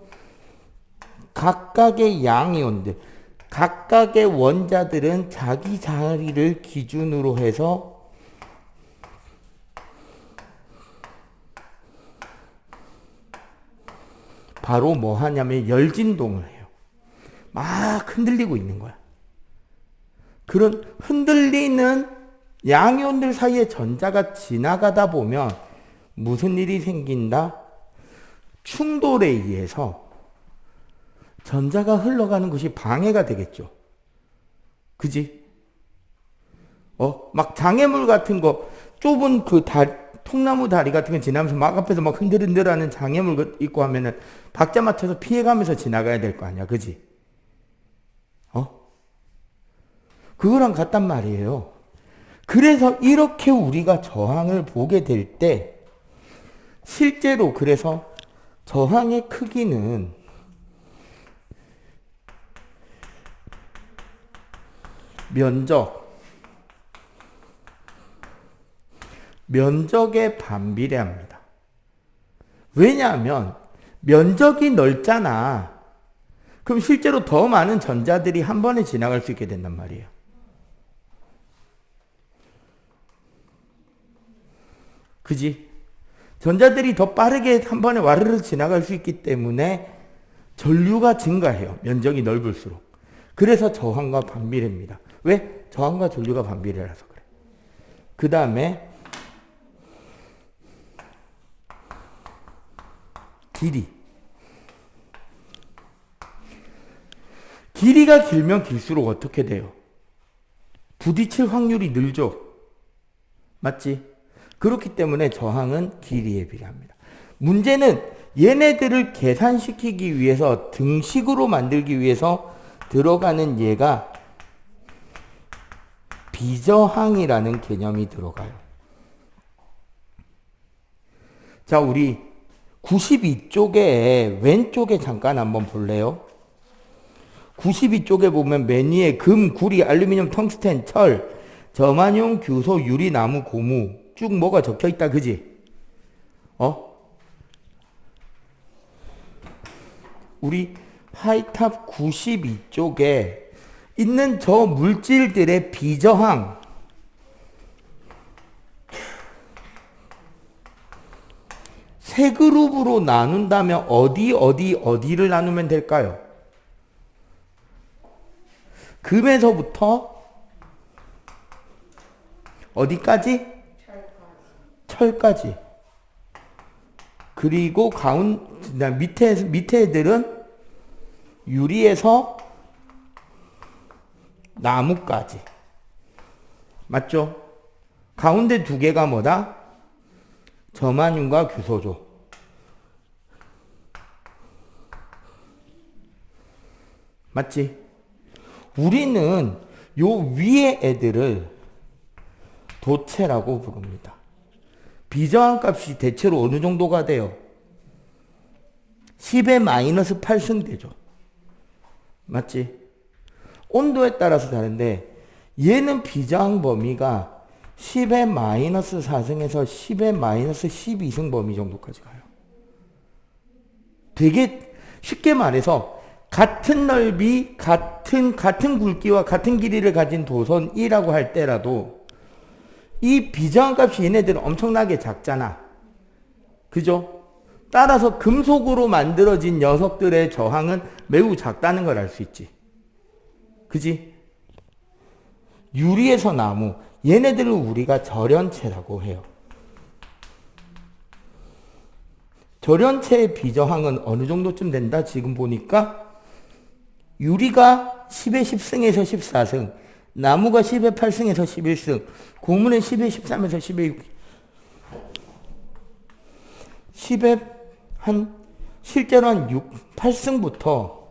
각각의 양이온들, 각각의 원자들은 자기 자리를 기준으로 해서 바로 뭐 하냐면 열진동을 해요. 막 흔들리고 있는 거야. 그런 흔들리는 양이온들 사이에 전자가 지나가다 보면 무슨 일이 생긴다? 충돌에 의해서 전자가 흘러가는 것이 방해가 되겠죠. 그지? 막 장애물 같은 거, 좁은 그 통나무 다리 같은 거 지나면서 막 앞에서 막 흔들흔들하는 장애물 있고 하면은 박자 맞춰서 피해가면서 지나가야 될 거 아니야. 그지? 그거랑 같단 말이에요. 그래서 이렇게 우리가 저항을 보게 될 때 실제로 그래서 저항의 크기는 면적, 면적에 반비례합니다. 왜냐하면 면적이 넓잖아. 그럼 실제로 더 많은 전자들이 한 번에 지나갈 수 있게 된단 말이에요. 그지? 전자들이 더 빠르게 한 번에 와르르 지나갈 수 있기 때문에 전류가 증가해요. 면적이 넓을수록. 그래서 저항과 반비례입니다. 왜? 저항과 전류가 반비례라서 그래. 그 다음에 길이. 길이가 길면 길수록 어떻게 돼요? 부딪힐 확률이 늘죠. 맞지? 그렇기 때문에 저항은 길이에 비례합니다. 문제는 얘네들을 계산시키기 위해서 등식으로 만들기 위해서 들어가는 얘가 비저항이라는 개념이 들어가요. 자, 우리 92쪽에 왼쪽에 잠깐 한번 볼래요? 92쪽에 보면 맨 위에 금, 구리, 알루미늄, 텅스텐, 철, 저만용, 규소, 유리, 나무, 고무 쭉 뭐가 적혀 있다, 그지? 우리 파이탑 92쪽에 있는 저 물질들의 비저항 세 그룹으로 나눈다면 어디를 나누면 될까요? 금에서부터 어디까지? 철까지. 그리고 밑에 애들은 유리에서 나무까지. 맞죠? 가운데 두 개가 뭐다? 저만륨과 규소죠. 맞지? 우리는 요 위에 애들을 도체라고 부릅니다. 비저항 값이 대체로 어느 정도가 돼요? 10의 마이너스 8승 되죠. 맞지? 온도에 따라서 다른데 얘는 비저항 범위가 10의 마이너스 4승에서 10의 마이너스 12승 범위 정도까지 가요. 되게 쉽게 말해서 같은 넓이, 같은 굵기와 같은 길이를 가진 도선이라고 할 때라도 이 비저항 값이 얘네들은 엄청나게 작잖아. 그죠? 따라서 금속으로 만들어진 녀석들의 저항은 매우 작다는 걸 알 수 있지. 그지? 유리에서 나무, 얘네들을 우리가 절연체라고 해요. 절연체의 비저항은 어느 정도쯤 된다? 지금 보니까 유리가 10의 10승에서 14승, 나무가 10의 8승에서 11승, 고무는 10의 13에서 10의 6, 10의 실제로 한 8승부터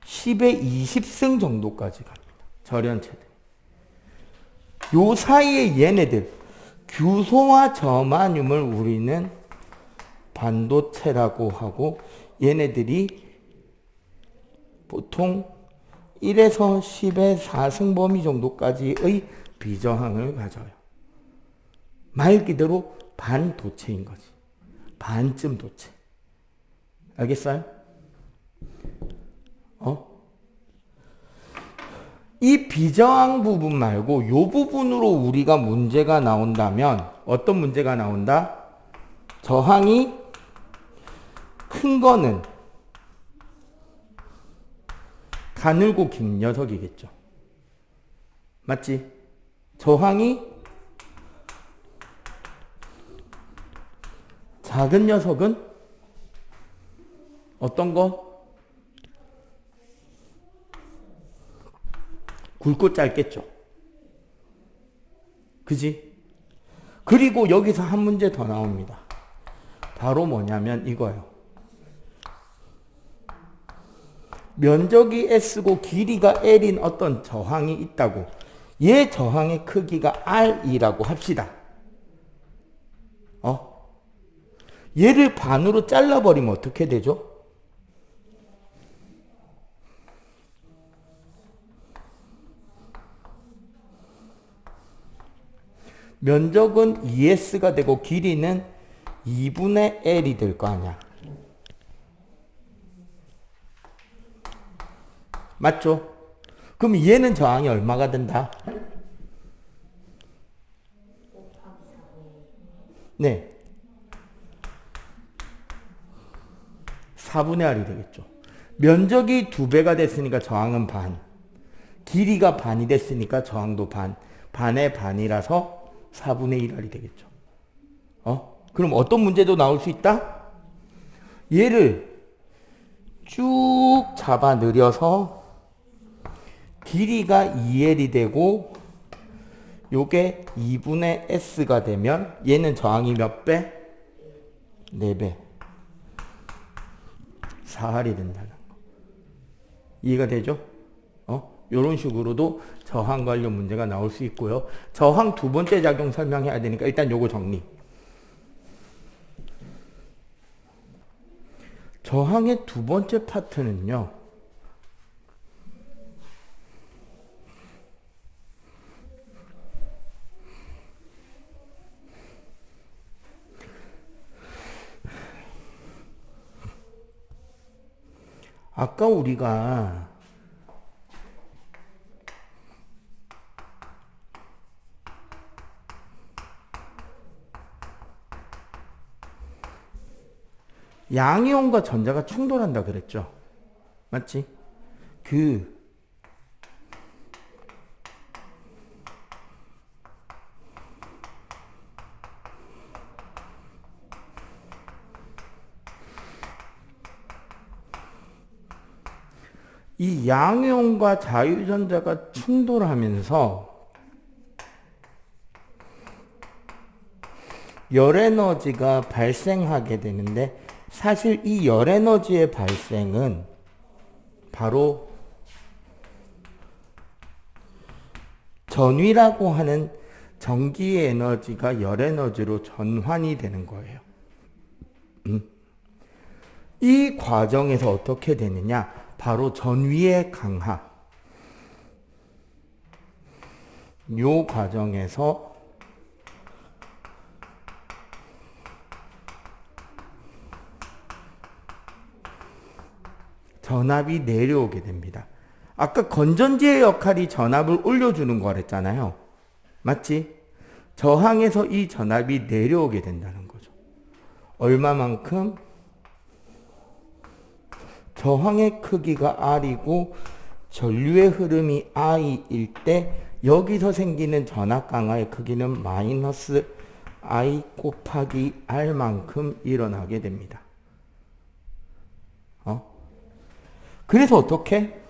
10의 20승 정도까지 갑니다. 절연체들. 요 사이에 얘네들, 규소와 저마늄을 우리는 반도체라고 하고, 얘네들이 보통 1에서 10의 4승 범위 정도까지의 비저항을 가져요. 말 그대로 반도체인 거지. 반쯤 도체. 알겠어요? 이 비저항 부분 말고 요 부분으로 우리가 문제가 나온다면 어떤 문제가 나온다? 저항이 큰 거는 가늘고 긴 녀석이겠죠. 맞지? 저항이 작은 녀석은 어떤 거? 굵고 짧겠죠. 그지? 그리고 여기서 한 문제 더 나옵니다. 바로 뭐냐면 이거예요. 면적이 S고 길이가 L인 어떤 저항이 있다고. 얘 저항의 크기가 R이라고 합시다. 얘를 반으로 잘라버리면 어떻게 되죠? 면적은 2S가 되고 길이는 2분의 L이 될 거 아니야. 맞죠? 그럼 얘는 저항이 얼마가 된다? 네. 4분의 R이 되겠죠. 면적이 2배가 됐으니까 저항은 반. 길이가 반이 됐으니까 저항도 반. 반의 반이라서 4분의 1R이 되겠죠. 그럼 어떤 문제도 나올 수 있다? 얘를 쭉 잡아 늘려서 길이가 2L이 되고 요게 2분의 S가 되면 얘는 저항이 몇 배? 4배. 4R이 된다는 거. 이해가 되죠? 이런 식으로도 저항 관련 문제가 나올 수 있고요. 저항 두 번째 작용 설명해야 되니까 일단 요거 정리. 저항의 두 번째 파트는요. 아까 우리가 양이온과 전자가 충돌한다 그랬죠. 맞지? 이 양이온과 자유전자가 충돌하면서 열에너지가 발생하게 되는데 사실 이 열에너지의 발생은 바로 전위라고 하는 전기의 에너지가 열에너지로 전환이 되는 거예요. 이 과정에서 어떻게 되느냐? 바로 전위의 강하. 이 과정에서 전압이 내려오게 됩니다. 아까 건전지의 역할이 전압을 올려주는 거랬잖아요. 맞지? 저항에서 이 전압이 내려오게 된다는 거죠. 얼마만큼? 저항의 크기가 R이고 전류의 흐름이 I일 때 여기서 생기는 전압 강화의 크기는 마이너스 I 곱하기 R만큼 일어나게 됩니다. 그래서 어떻게?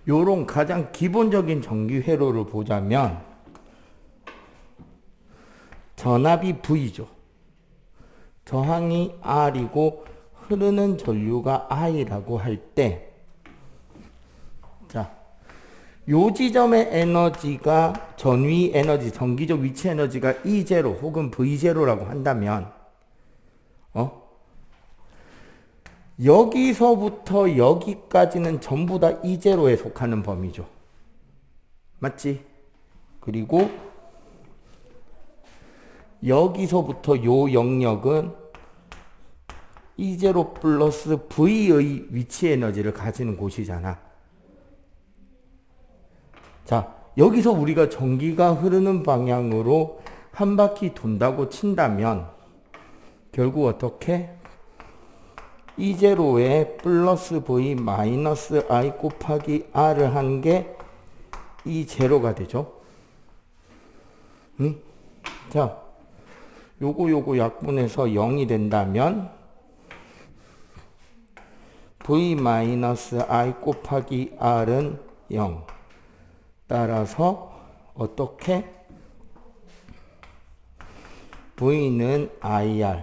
요런 가장 기본적인 전기 회로를 보자면 전압이 V죠. 저항이 R이고 흐르는 전류가 I라고 할 때, 자, 요 지점의 에너지가 전위 에너지, 전기적 위치 에너지가 E0 혹은 V0라고 한다면, 여기서부터 여기까지는 전부 다 E0에 속하는 범위죠. 맞지? 그리고 여기서부터 요 영역은 E0 플러스 V의 위치 에너지를 가지는 곳이잖아. 자, 여기서 우리가 전기가 흐르는 방향으로 한 바퀴 돈다고 친다면 결국 어떻게? E0에 플러스 V 마이너스 I 곱하기 R을 한 게 E0가 되죠. 자, 요거 약분해서 0이 된다면 V 마이너스 I 곱하기 R은 0. 따라서 어떻게? V는 IR,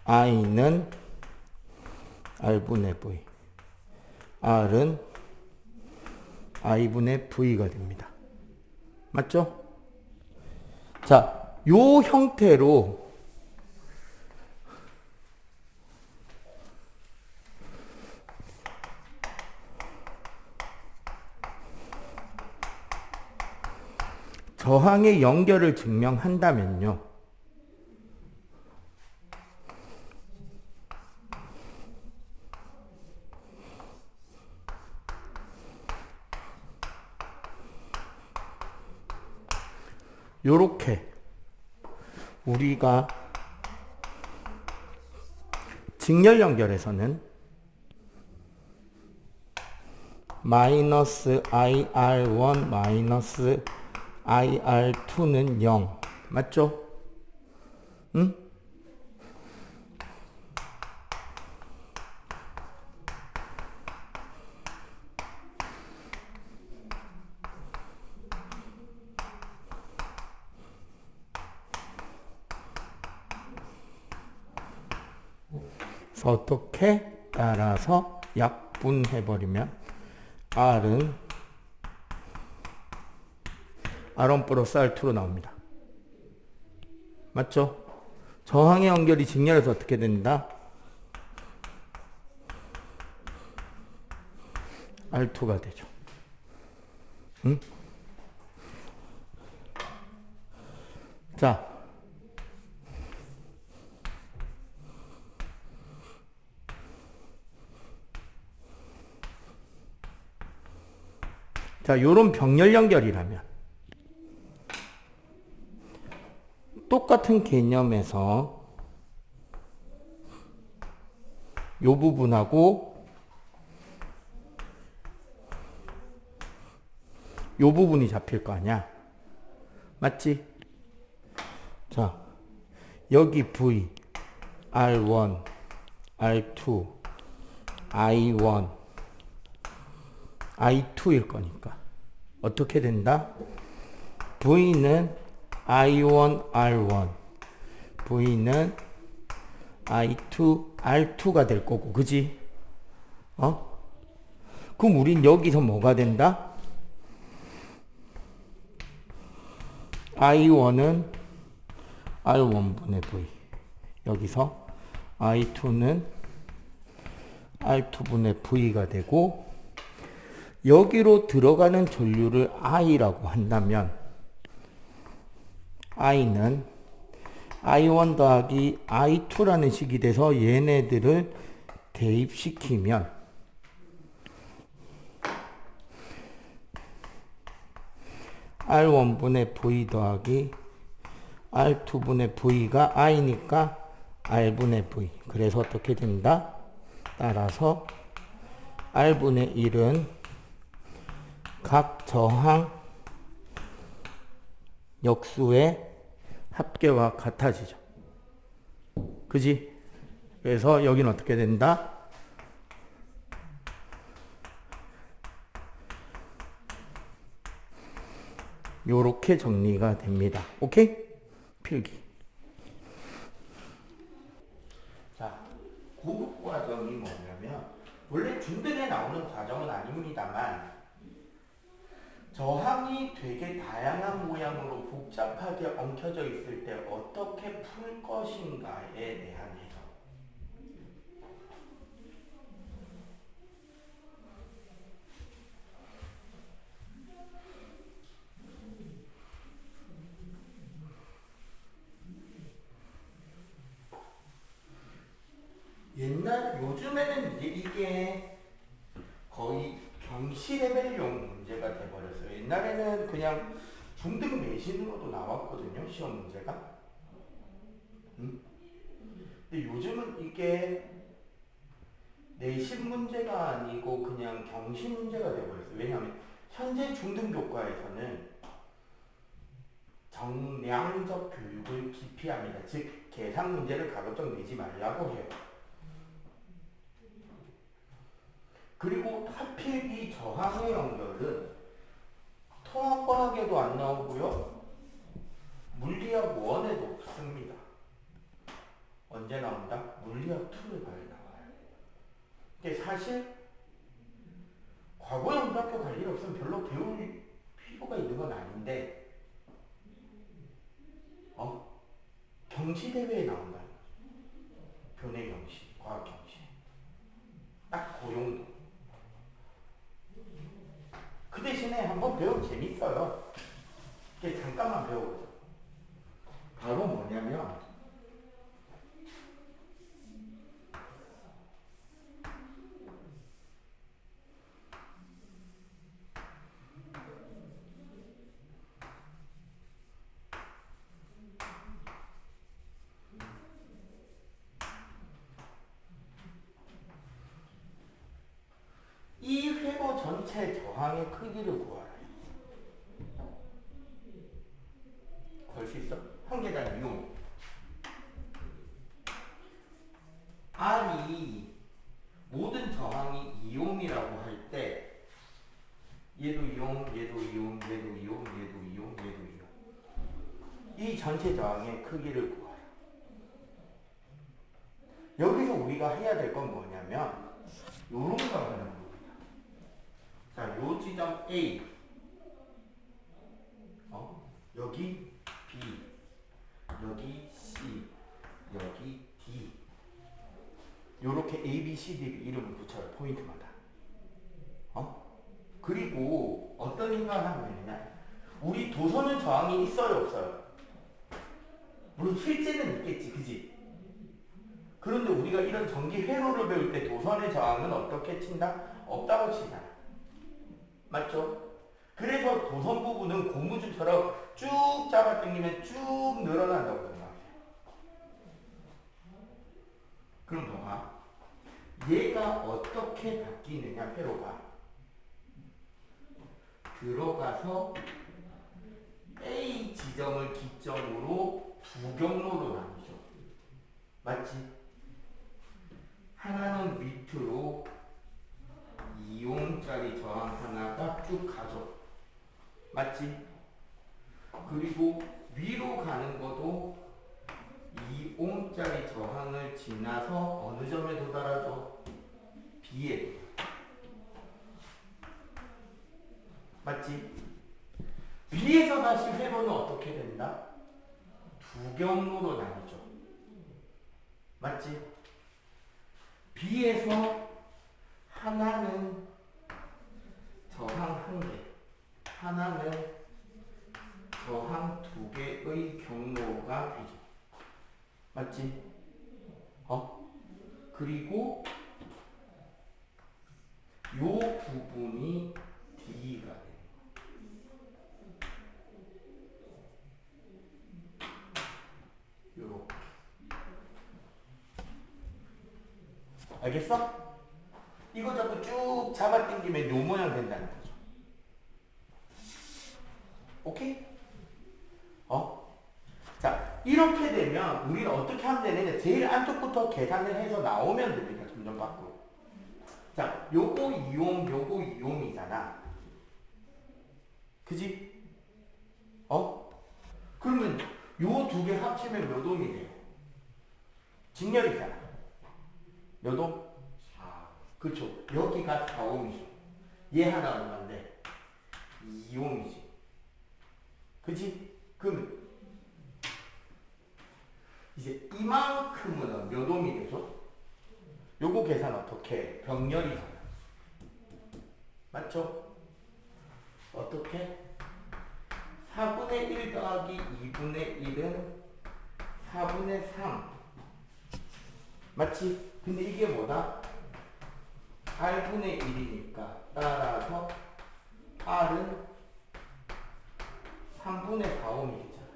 I는 R분의 V, R은 I분의 V가 됩니다. 맞죠? 자, 요 형태로 저항의 연결을 증명한다면요. 요렇게 우리가 직렬 연결에서는 마이너스 IR1 마이너스 IR2는 0 맞죠? 응? 그래서 어떻게 따라서 약분해버리면 R은 R1 플러스 R2로 나옵니다. 맞죠? 저항의 연결이 직렬해서 어떻게 된다? R2가 되죠. 응? 자, 요런 병렬 연결이라면 똑같은 개념에서 요 부분하고 요 부분이 잡힐 거 아니야. 맞지? 자, 여기 V, R1, R2, I1, I2일 거니까 어떻게 된다? V는 I1, R1, V는 I2, R2가 될 거고, 그지? 그럼 우린 여기서 뭐가 된다? I1은 R1분의 V. 여기서 I2는 R2분의 V가 되고, 여기로 들어가는 전류를 I라고 한다면, I는 I1 더하기 I2라는 식이 돼서 얘네들을 대입시키면, R1분의 V 더하기 R2분의 V가 I니까 R분의 V. 그래서 어떻게 된다? 따라서 R분의 1은 각 저항 역수의 합계와 같아지죠. 그지? 그래서 여기는 어떻게 된다? 요렇게 정리가 됩니다. 오케이? 필기. 자, 고급 과정이 뭐냐면 원래 중등에 나오는 과정은 아닙니다만 저항이 되게 다양한 모양으로 복잡하게 엉켜져 있을 때 어떻게 풀 것인가에 대한 해석. 요즘에는 이게 거의 경시 레벨용 문제가 돼버렸어요. 옛날에는 그냥 중등 내신으로도 나왔거든요, 시험 문제가. 근데 요즘은 이게 내신 문제가 아니고 그냥 경시 문제가 돼버렸어요. 왜냐하면 현재 중등 교과에서는 정량적 교육을 기피합니다. 즉 계산 문제를 가급적 내지 말라고 해요. 그리고 하필 이 저항의 연결은 통합과학에도 안 나오고요. 물리학 1에도 없습니다. 언제 나온다? 물리학 2를 봐야 나와요. 근데 사실 과거 영등학교 갈 일 없으면 별로 배울 필요가 있는 건 아닌데 경시대회에 나온다는 거죠. 교내 경시, 과학 경시. 딱 고용도. 그 대신에 한번 배우면 재밌어요. 이게 잠깐만 배워보자. 바로 뭐냐면 이 회로 전체 저항의 크기를 구하라. 걸 수 있어? 한 계단 이용. R이 모든 저항이 2옴이라고 할 때 얘도 2옴, 얘도 2옴, 얘도 2옴, 얘도 2옴, 얘도 2옴. 이 전체 저항의 크기를 구하라. 여기서 우리가 해야 될 건 뭐냐면 요런 거 하는 겁니다. 자, 요 지점 A, 여기 B, 여기 C, 여기 D. 요렇게 A, B, C, D 이름을 붙여요. 포인트마다. 그리고 어떤 생각을 하면 되느냐? 우리 도선은 저항이 있어요, 없어요? 물론 실제는 있겠지, 그지? 그런데 우리가 이런 전기 회로를 배울 때 도선의 저항은 어떻게 친다? 없다고 치잖아. 맞죠? 그래서 도선 부분은 고무줄처럼 쭉 잡아당기면 쭉 늘어난다고 생각해요. 그럼 봐봐. 얘가 어떻게 바뀌느냐, 회로가. 들어가서 A 지점을 기점으로 두 경로로 나누죠. 맞지? 하나는 밑으로 2옴짜리 저항 하나가 쭉 가죠. 맞지? 그리고 위로 가는 것도 2옴짜리 저항을 지나서 어느 점에 도달하죠? B에. 맞지? B에서 다시 회로는 어떻게 된다? 두 경로로 나뉘죠. 맞지? B에서 하나는 저항 한 개, 하나는 저항 두 개의 경로가 되죠. 맞지? 그리고 요 부분이 D가 돼요. 요렇게. 알겠어? 이거 자꾸 쭉 잡아당기면 요 모양 된다는 거죠. 오케이? 자, 이렇게 되면 우리는 어떻게 하면 되느냐? 제일 안쪽부터 계산을 해서 나오면 됩니다. 점점 밖으로. 자, 요거 2옴, 요거 2옴이잖아. 그지? 그러면 요 두 개 합치면 몇 옴이 돼요? 직렬이잖아. 몇 옴? 4. 그쵸. 여기가 4옴이죠. 얘 하나 얼마인데? 2옴이지. 그치? 그럼 이제 이만큼은 몇 옴이 되죠? 요거 계산 어떻게 해? 병렬이잖아. 맞죠? 어떻게? 4분의 1 더하기 2분의 1은 4분의 3. 맞지? 근데 이게 뭐다? 8분의 1이니까 따라서 R은 3분의 4옴이 되잖아.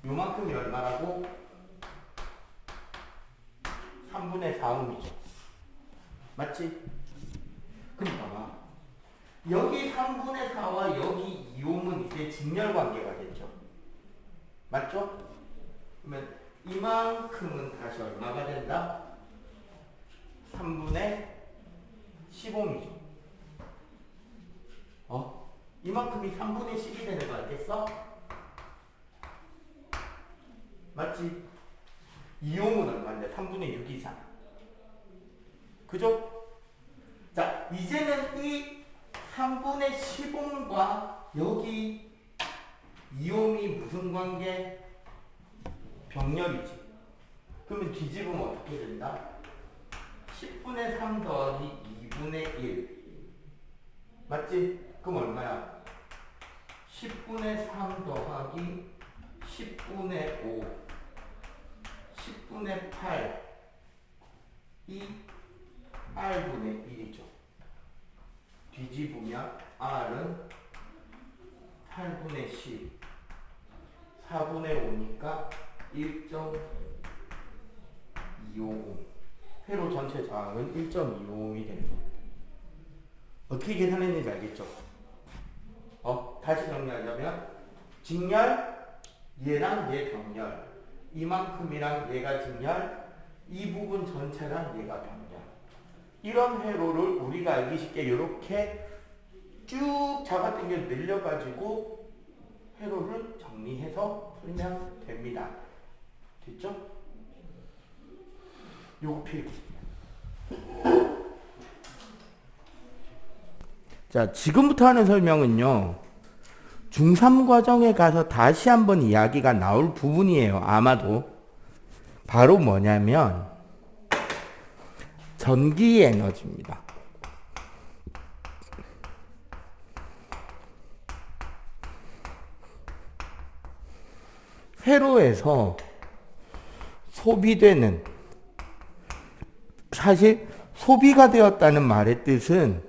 요만큼이 얼마라고? 3분의 4옴이죠. 맞지? 그럼 봐봐. 여기 3분의 4와 여기 2옴은 이제 직렬 관계가 됐죠. 맞죠? 그러면 이만큼은 다시 얼마가 된다? 3분의 10옴이죠. 이만큼이 3분의 10이 되는 거 알겠어? 맞지? 2옴은 얼마인데? 3분의 6이잖아. 그죠? 자, 이제는 이 3분의 10옴과 여기 2옴이 무슨 관계? 병렬이지. 그러면 뒤집으면 어떻게 된다? 10분의 3 더하기 2분의 1. 맞지? 그럼 얼마야? 10분의 3 더하기 10분의 5 10분의 8 이 R분의 1이죠. 뒤집으면 R은 8분의 10 4분의 5니까 1.250 회로 전체 저항은 1.250이 되는 겁니다. 어떻게 계산했는지 알겠죠? 다시 정리하자면 직렬 얘랑 얘 병렬 이만큼이랑 얘가 직렬 이 부분 전체랑 얘가 병렬 이런 회로를 우리가 알기 쉽게 이렇게 쭉 잡아당겨 늘려가지고 회로를 정리해서 풀면 됩니다. 됐죠? 요거 필기. 자, 지금부터 하는 설명은요. 중3 과정에 가서 다시 한번 이야기가 나올 부분이에요. 아마도. 바로 뭐냐면 전기 에너지입니다. 회로에서 소비되는 사실 소비가 되었다는 말의 뜻은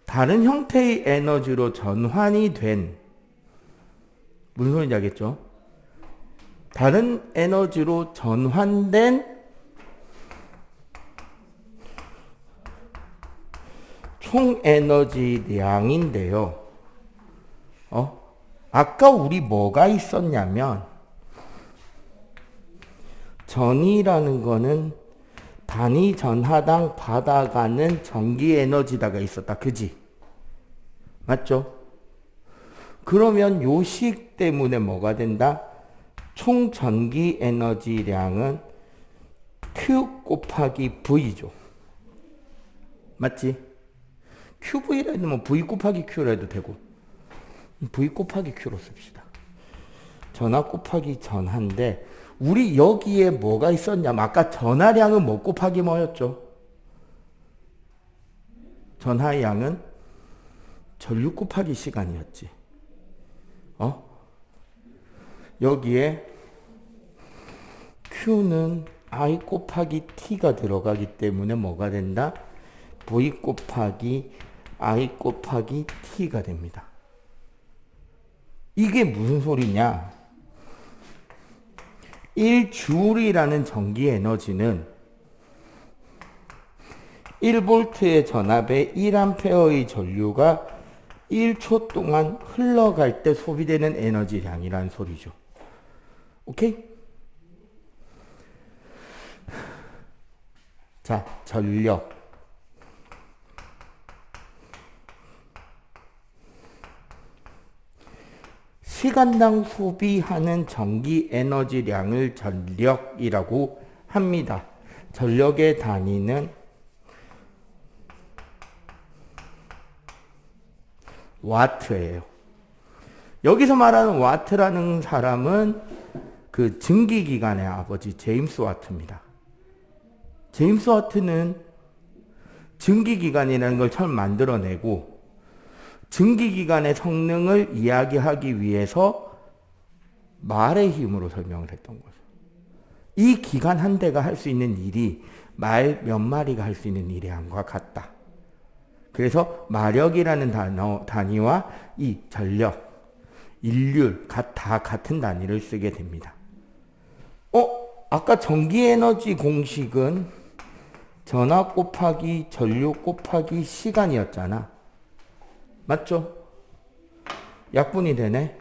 다른 형태의 에너지로 전환이 된 무슨 소리인지 알겠죠? 다른 에너지로 전환된 총 에너지량인데요. 아까 우리 뭐가 있었냐면 전이라는 거는 단위 전하당 받아가는 전기 에너지다가 있었다. 그지? 맞죠? 그러면 요식 때문에 뭐가 된다? 총 전기 에너지량은 Q 곱하기 V죠. 맞지? QV라 해도 뭐 V 곱하기 Q라 해도 되고 V 곱하기 Q로 씁시다. 전하 곱하기 전하인데 우리 여기에 뭐가 있었냐면 아까 전하량은 뭐 곱하기 뭐였죠? 전하의 양은 전류 곱하기 시간이었지. 여기에 Q는 I 곱하기 T가 들어가기 때문에 뭐가 된다? V 곱하기 I 곱하기 T가 됩니다. 이게 무슨 소리냐? 1J이라는 전기 에너지는 1V의 전압에 1A의 전류가 1초 동안 흘러갈 때 소비되는 에너지량이라는 소리죠. 오케이? 자, 전력. 시간당 소비하는 전기 에너지량을 전력이라고 합니다. 전력의 단위는 와트예요. 여기서 말하는 와트라는 사람은 그 증기기관의 아버지 제임스 와트입니다. 제임스 와트는 증기기관이라는 걸 처음 만들어내고 증기기관의 성능을 이야기하기 위해서 말의 힘으로 설명을 했던 거죠. 이 기관 한 대가 할 수 있는 일이 말 몇 마리가 할 수 있는 일의 양과 같다. 그래서 마력이라는 단위와 이 전력, 인률 다 같은 단위를 쓰게 됩니다. 아까 전기에너지 공식은 전압 곱하기 전류 곱하기 시간이었잖아. 맞죠? 약분이 되네.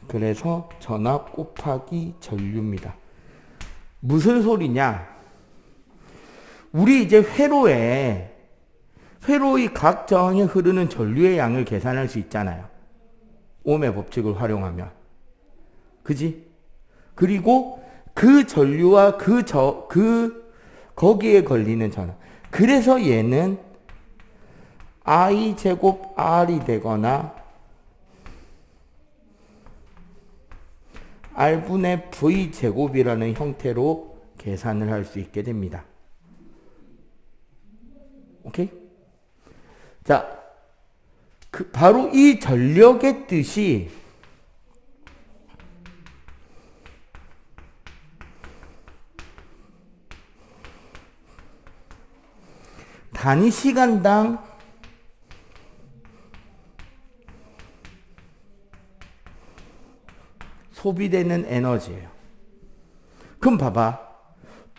그래서 전압 곱하기 전류입니다. 무슨 소리냐? 우리 이제 회로의 각 저항에 흐르는 전류의 양을 계산할 수 있잖아요. 옴의 법칙을 활용하면. 그지? 그리고 그 전류와 거기에 걸리는 전압. 그래서 얘는 I 제곱 R이 되거나 R분의 V제곱이라는 형태로 계산을 할 수 있게 됩니다. 오케이? 자, 바로 이 전력의 뜻이 단위 시간당 소비되는 에너지예요. 그럼 봐봐.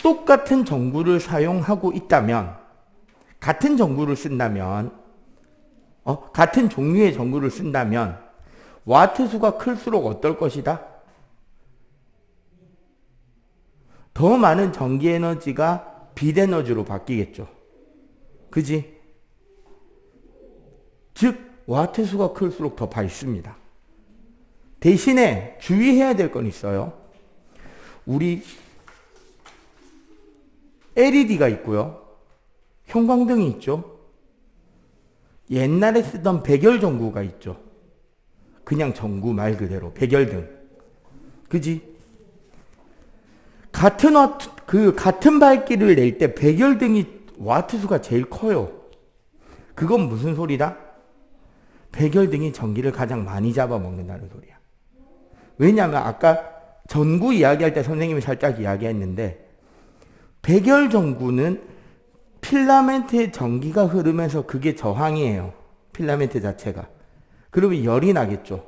똑같은 전구를 사용하고 있다면, 같은 전구를 쓴다면, 같은 종류의 전구를 쓴다면 와트 수가 클수록 어떨 것이다? 더 많은 전기 에너지가 빛 에너지로 바뀌겠죠. 그지? 즉 와트 수가 클수록 더 밝습니다. 대신에 주의해야 될 건 있어요. 우리 LED가 있고요. 형광등이 있죠. 옛날에 쓰던 백열 전구가 있죠. 그냥 전구 말 그대로 백열등. 그지? 같은 밝기를 낼 때 백열등이 와트 수가 제일 커요. 그건 무슨 소리다? 백열등이 전기를 가장 많이 잡아먹는다는 소리야. 왜냐하면 아까 전구 이야기할 때 선생님이 살짝 이야기했는데, 백열 전구는 필라멘트에 전기가 흐르면서 그게 저항이에요. 필라멘트 자체가. 그러면 열이 나겠죠.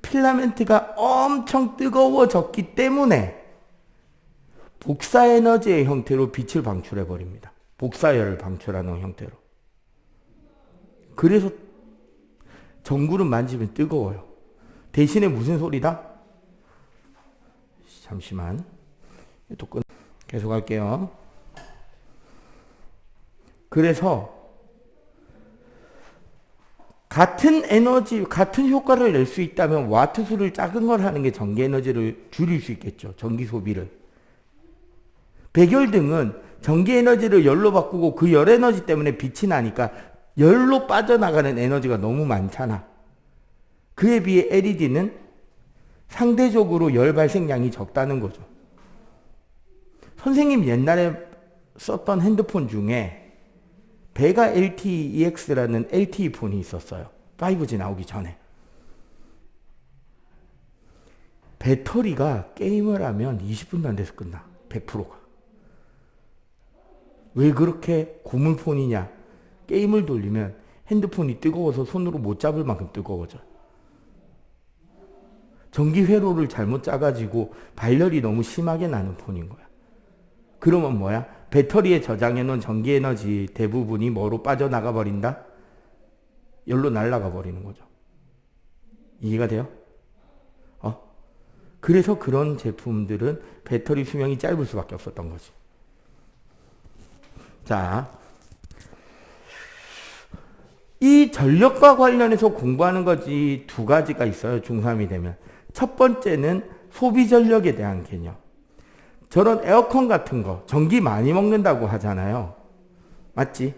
필라멘트가 엄청 뜨거워졌기 때문에 복사 에너지의 형태로 빛을 방출해 버립니다. 복사열을 방출하는 형태로. 그래서 전구를 만지면 뜨거워요. 대신에 무슨 소리다? 잠시만. 또 계속 할게요. 그래서 같은 에너지, 같은 효과를 낼 수 있다면 와트 수를 작은 걸 하는 게 전기 에너지를 줄일 수 있겠죠. 전기 소비를. 백열등은 전기 에너지를 열로 바꾸고 그 열 에너지 때문에 빛이 나니까 열로 빠져나가는 에너지가 너무 많잖아. 그에 비해 LED는 상대적으로 열 발생량이 적다는 거죠. 선생님 옛날에 썼던 핸드폰 중에 베가 LTEX라는 LTE 폰이 있었어요. 5G 나오기 전에. 배터리가 게임을 하면 20분도 안 돼서 끝나. 100%가. 왜 그렇게 고물폰이냐? 게임을 돌리면 핸드폰이 뜨거워서 손으로 못 잡을 만큼 뜨거워져. 전기 회로를 잘못 짜가지고 발열이 너무 심하게 나는 폰인 거야. 그러면 뭐야? 배터리에 저장해 놓은 전기 에너지 대부분이 뭐로 빠져나가 버린다? 열로 날아가 버리는 거죠. 이해가 돼요? 그래서 그런 제품들은 배터리 수명이 짧을 수밖에 없었던 거지. 자, 이 전력과 관련해서 공부하는 것이 두 가지가 있어요. 중3이 되면. 첫 번째는 소비 전력에 대한 개념. 저런 에어컨 같은 거 전기 많이 먹는다고 하잖아요. 맞지?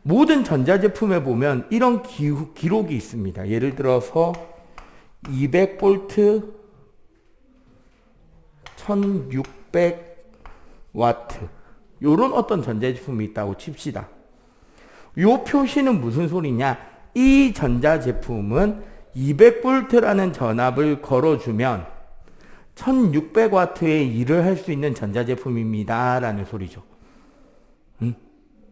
모든 전자제품에 보면 이런 기록이 있습니다. 예를 들어서 200V 1600W 요런 어떤 전자제품이 있다고 칩시다. 요 표시는 무슨 소리냐? 이 전자제품은 200V라는 전압을 걸어주면 1600W의 일을 할 수 있는 전자제품입니다. 라는 소리죠.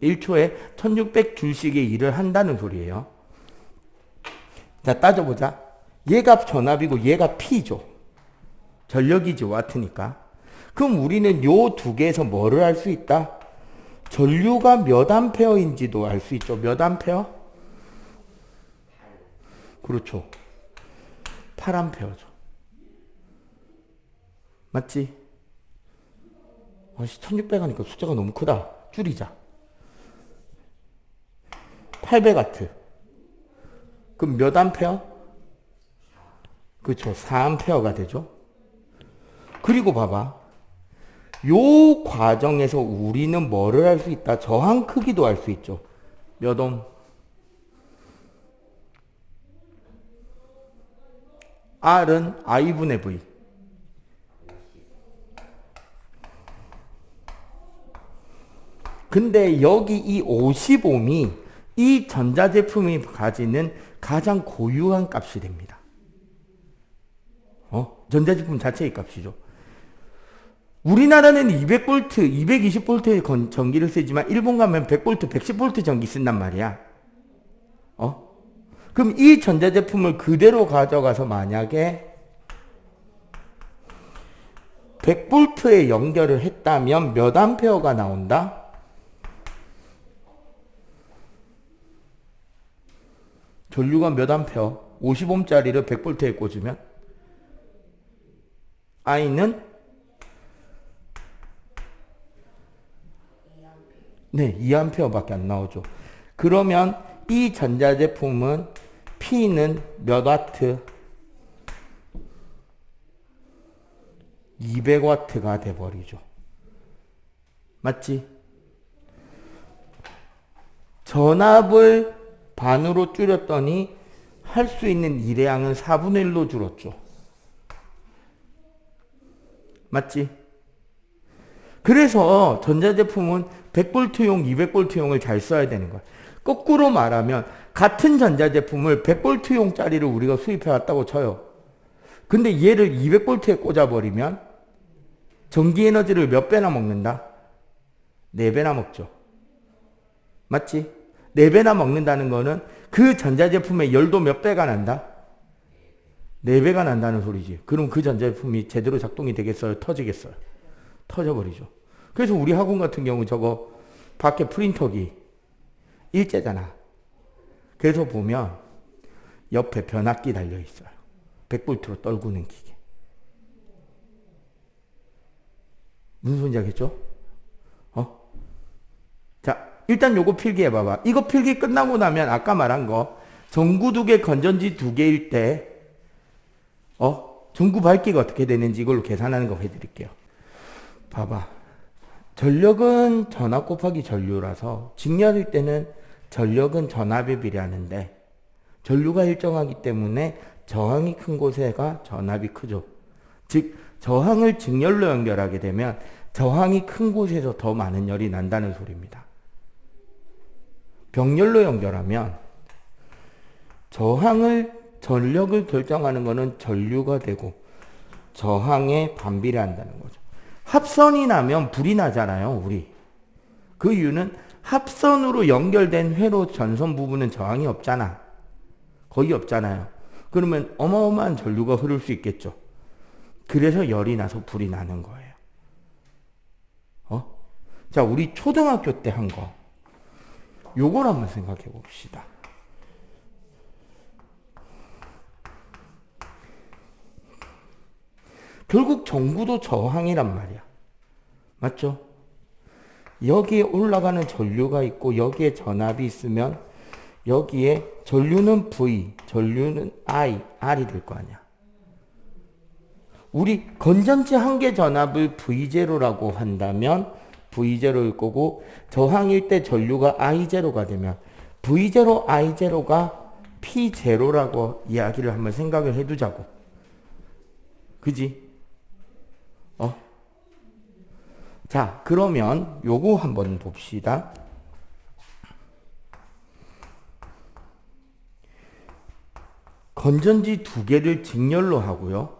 1초에 1600줄씩의 일을 한다는 소리예요. 자, 따져보자. 얘가 전압이고 얘가 P죠. 전력이지, 와트니까. 그럼 우리는 요 두 개에서 뭐를 알 수 있다? 전류가 몇 암페어인지도 알 수 있죠. 몇 암페어? 그렇죠. 8암페어죠. 맞지? 1600 하니까 숫자가 너무 크다. 줄이자. 800W. 그럼 몇 암페어? 그렇죠. 4암페어가 되죠. 그리고 봐봐. 요 과정에서 우리는 뭐를 할 수 있다? 저항 크기도 알 수 있죠. 몇 옴? R은 I분의 V. 근데 여기 이 50옴이 이 전자제품이 가지는 가장 고유한 값이 됩니다. 전자제품 자체의 값이죠. 우리나라는 200V, 220V의 전기를 쓰지만 일본 가면 100V, 110V 전기 쓴단 말이야. 그럼 이 전자제품을 그대로 가져가서 만약에 100V에 연결을 했다면 몇 암페어가 나온다? 전류가 몇 암페어? 50옴짜리를 100V에 꽂으면 I는 네, 2암페어밖에 안 나오죠. 그러면 이 전자제품은 P는 몇 와트? 200와트가 돼버리죠. 맞지? 전압을 반으로 줄였더니 할 수 있는 일회량은 4분의 1로 줄었죠. 맞지? 그래서 전자제품은 100V용, 200V용을 잘 써야 되는 거야. 거꾸로 말하면 같은 전자제품을 100V용짜리를 우리가 수입해 왔다고 쳐요. 근데 얘를 200V에 꽂아버리면 전기 에너지를 몇 배나 먹는다? 4배나 먹죠. 맞지? 4배나 먹는다는 거는 그 전자제품의 열도 몇 배가 난다? 4배가 난다는 소리지. 그럼 그 전자제품이 제대로 작동이 되겠어요? 터지겠어요? 터져버리죠. 그래서 우리 학원 같은 경우 저거 밖에 프린터기 일제잖아. 그래서 보면 옆에 변압기 달려있어요. 100V로 떨구는 기계. 무슨 소리인지 알겠죠? 자, 일단 요거 필기해봐봐. 이거 필기 끝나고 나면 아까 말한 거 전구 2개, 건전지 2개일 때 전구 밝기가 어떻게 되는지 이걸로 계산하는 거 해드릴게요. 봐봐. 전력은 전압 곱하기 전류라서 직렬일 때는 전력은 전압에 비례하는데 전류가 일정하기 때문에 저항이 큰 곳에가 전압이 크죠. 즉 저항을 직렬로 연결하게 되면 저항이 큰 곳에서 더 많은 열이 난다는 소리입니다. 병렬로 연결하면 전력을 결정하는 것은 전류가 되고 저항에 반비례한다는 거죠. 합선이 나면 불이 나잖아요, 우리. 그 이유는 합선으로 연결된 회로 전선 부분은 저항이 없잖아. 거의 없잖아요. 그러면 어마어마한 전류가 흐를 수 있겠죠. 그래서 열이 나서 불이 나는 거예요. 자, 우리 초등학교 때 한 거. 요걸 한번 생각해 봅시다. 결국 전구도 저항이란 말이야. 맞죠? 여기에 올라가는 전류가 있고 여기에 전압이 있으면 여기에 전류는 V, 전류는 I, R이 될 거 아니야. 우리 건전지 한 개 전압을 V0라고 한다면 V0일 거고 저항일 때 전류가 I0가 되면 V0, I0가 P0라고 이야기를 한번 생각을 해두자고. 그지? 자, 그러면 요거 한번 봅시다. 건전지 2개를 직렬로 하고요.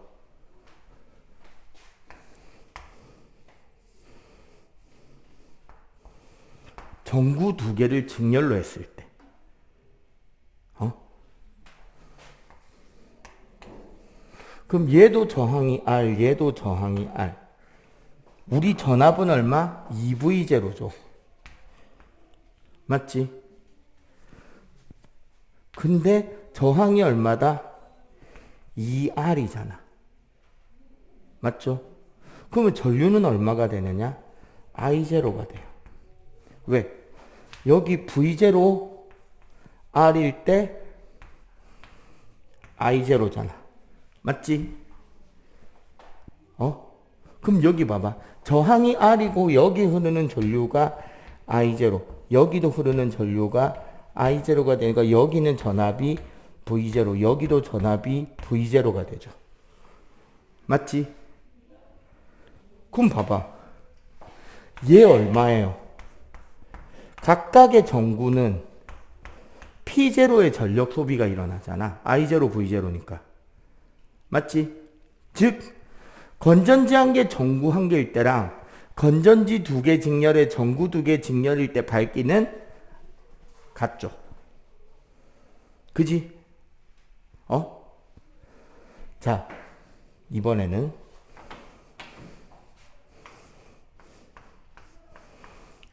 전구 2개를 직렬로 했을 때. 그럼 얘도 저항이 R, 얘도 저항이 R. 우리 전압은 얼마? 2V0죠. 맞지? 근데 저항이 얼마다? 2R이잖아. 맞죠? 그러면 전류는 얼마가 되느냐? I0가 돼요. 왜? 여기 V0 R일 때 I0잖아. 맞지? 그럼 여기 봐봐. 저항이 R이고 여기 흐르는 전류가 I0. 여기도 흐르는 전류가 I0가 되니까 여기는 전압이 V0, 여기도 전압이 V0가 되죠. 맞지? 그럼 봐봐. 얘 얼마예요? 각각의 전구는 P0의 전력 소비가 일어나잖아. I0, V0니까. 맞지? 즉 건전지 한 개, 전구 한 개일 때랑 건전지 두 개 직렬에 전구 두 개 직렬일 때 밝기는 같죠. 그지? 자, 이번에는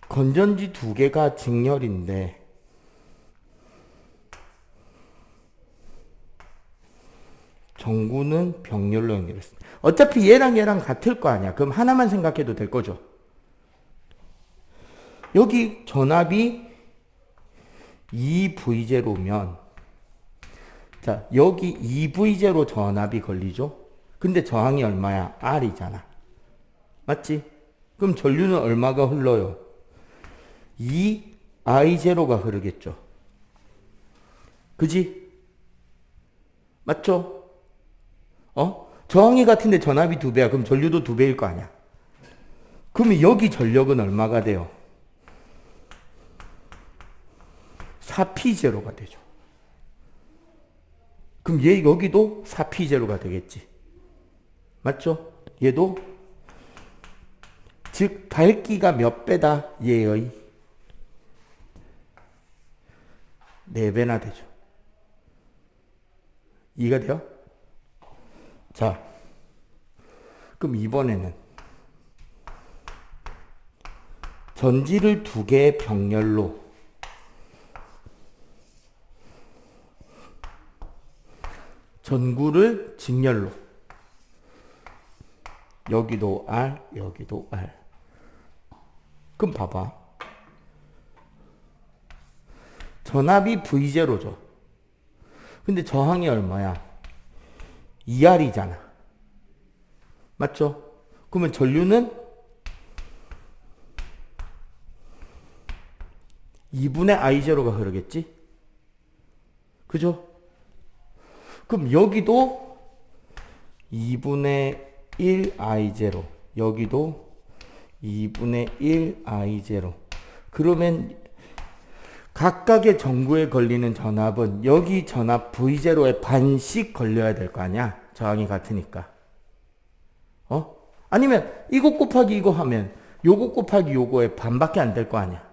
건전지 두 개가 직렬인데 전구는 병렬로 연결했어. 어차피 얘랑 얘랑 같을 거 아니야. 그럼 하나만 생각해도 될 거죠. 여기 전압이 2V0면 자, 여기 2V0 전압이 걸리죠. 근데 저항이 얼마야? R이잖아. 맞지? 그럼 전류는 얼마가 흘러요? 2I0가 흐르겠죠. 그지? 맞죠? 저항이 같은데 전압이 2배야. 그럼 전류도 2배일 거 아니야. 그러면 여기 전력은 얼마가 돼요? 4P0가 되죠. 그럼 얘 여기도 4P0가 되겠지. 맞죠? 얘도 즉 밝기가 몇 배다? 얘의 4배나 되죠. 이해가 돼요? 자, 그럼 이번에는 전지를 두 개의 병렬로 전구를 직렬로 여기도 R, 여기도 R. 그럼 봐봐. 전압이 V0죠. 근데 저항이 얼마야? 2R이잖아. 맞죠? 그러면 전류는 2분의 I0가 흐르겠지? 그죠? 그럼 여기도 2분의 1 I0, 여기도 2분의 1 I0. 그러면 각각의 전구에 걸리는 전압은 여기 전압 V0에 반씩 걸려야 될 거 아니야? 저항이 같으니까. 아니면 이거 곱하기 이거 하면 요거 곱하기 요거에 반밖에 안 될 거 아니야?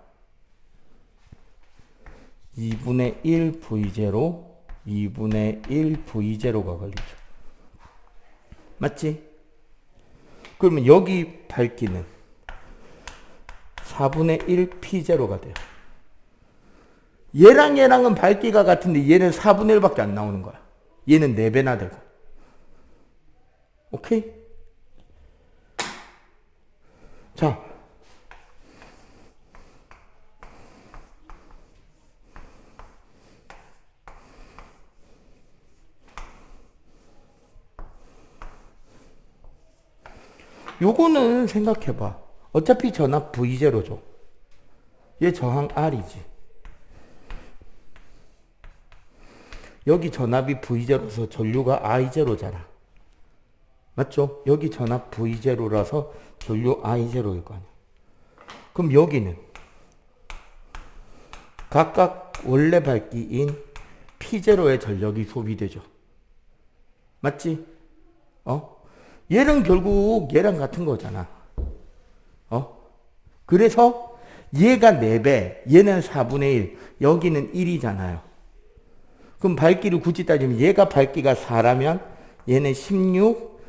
2분의 1 V0, 2분의 1 V0가 걸리죠. 맞지? 그러면 여기 밝기는 4분의 1 P0가 돼요. 얘랑 얘랑은 밝기가 같은데 얘는 4분의 1밖에 안 나오는 거야. 얘는 4배나 되고. 오케이? 자. 요거는 생각해봐. 어차피 전압 V0죠. 얘 저항 R이지. 여기 전압이 V0라서 전류가 I0잖아. 맞죠? 여기 전압 V0라서 전류 I0일 거 아니야. 그럼 여기는 각각 원래 밝기인 P0의 전력이 소비되죠. 맞지? 얘는 결국 얘랑 같은 거잖아. 그래서 얘가 4배, 얘는 4분의 1, 여기는 1이잖아요. 그럼 밝기를 굳이 따지면 얘가 밝기가 4라면 얘는 16,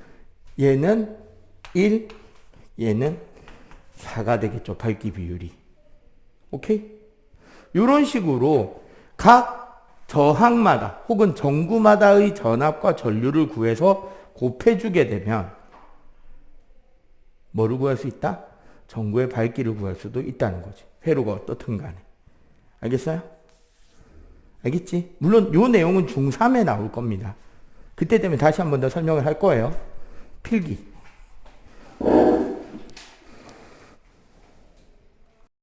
얘는 1, 얘는 4가 되겠죠. 밝기 비율이. 오케이? 이런 식으로 각 저항마다 혹은 전구마다의 전압과 전류를 구해서 곱해주게 되면 뭐를 구할 수 있다? 전구의 밝기를 구할 수도 있다는 거지. 회로가 어떻든 간에. 알겠어요? 알겠지? 물론 요 내용은 중3에 나올 겁니다. 그때 되면 다시 한 번 더 설명을 할 거예요. 필기.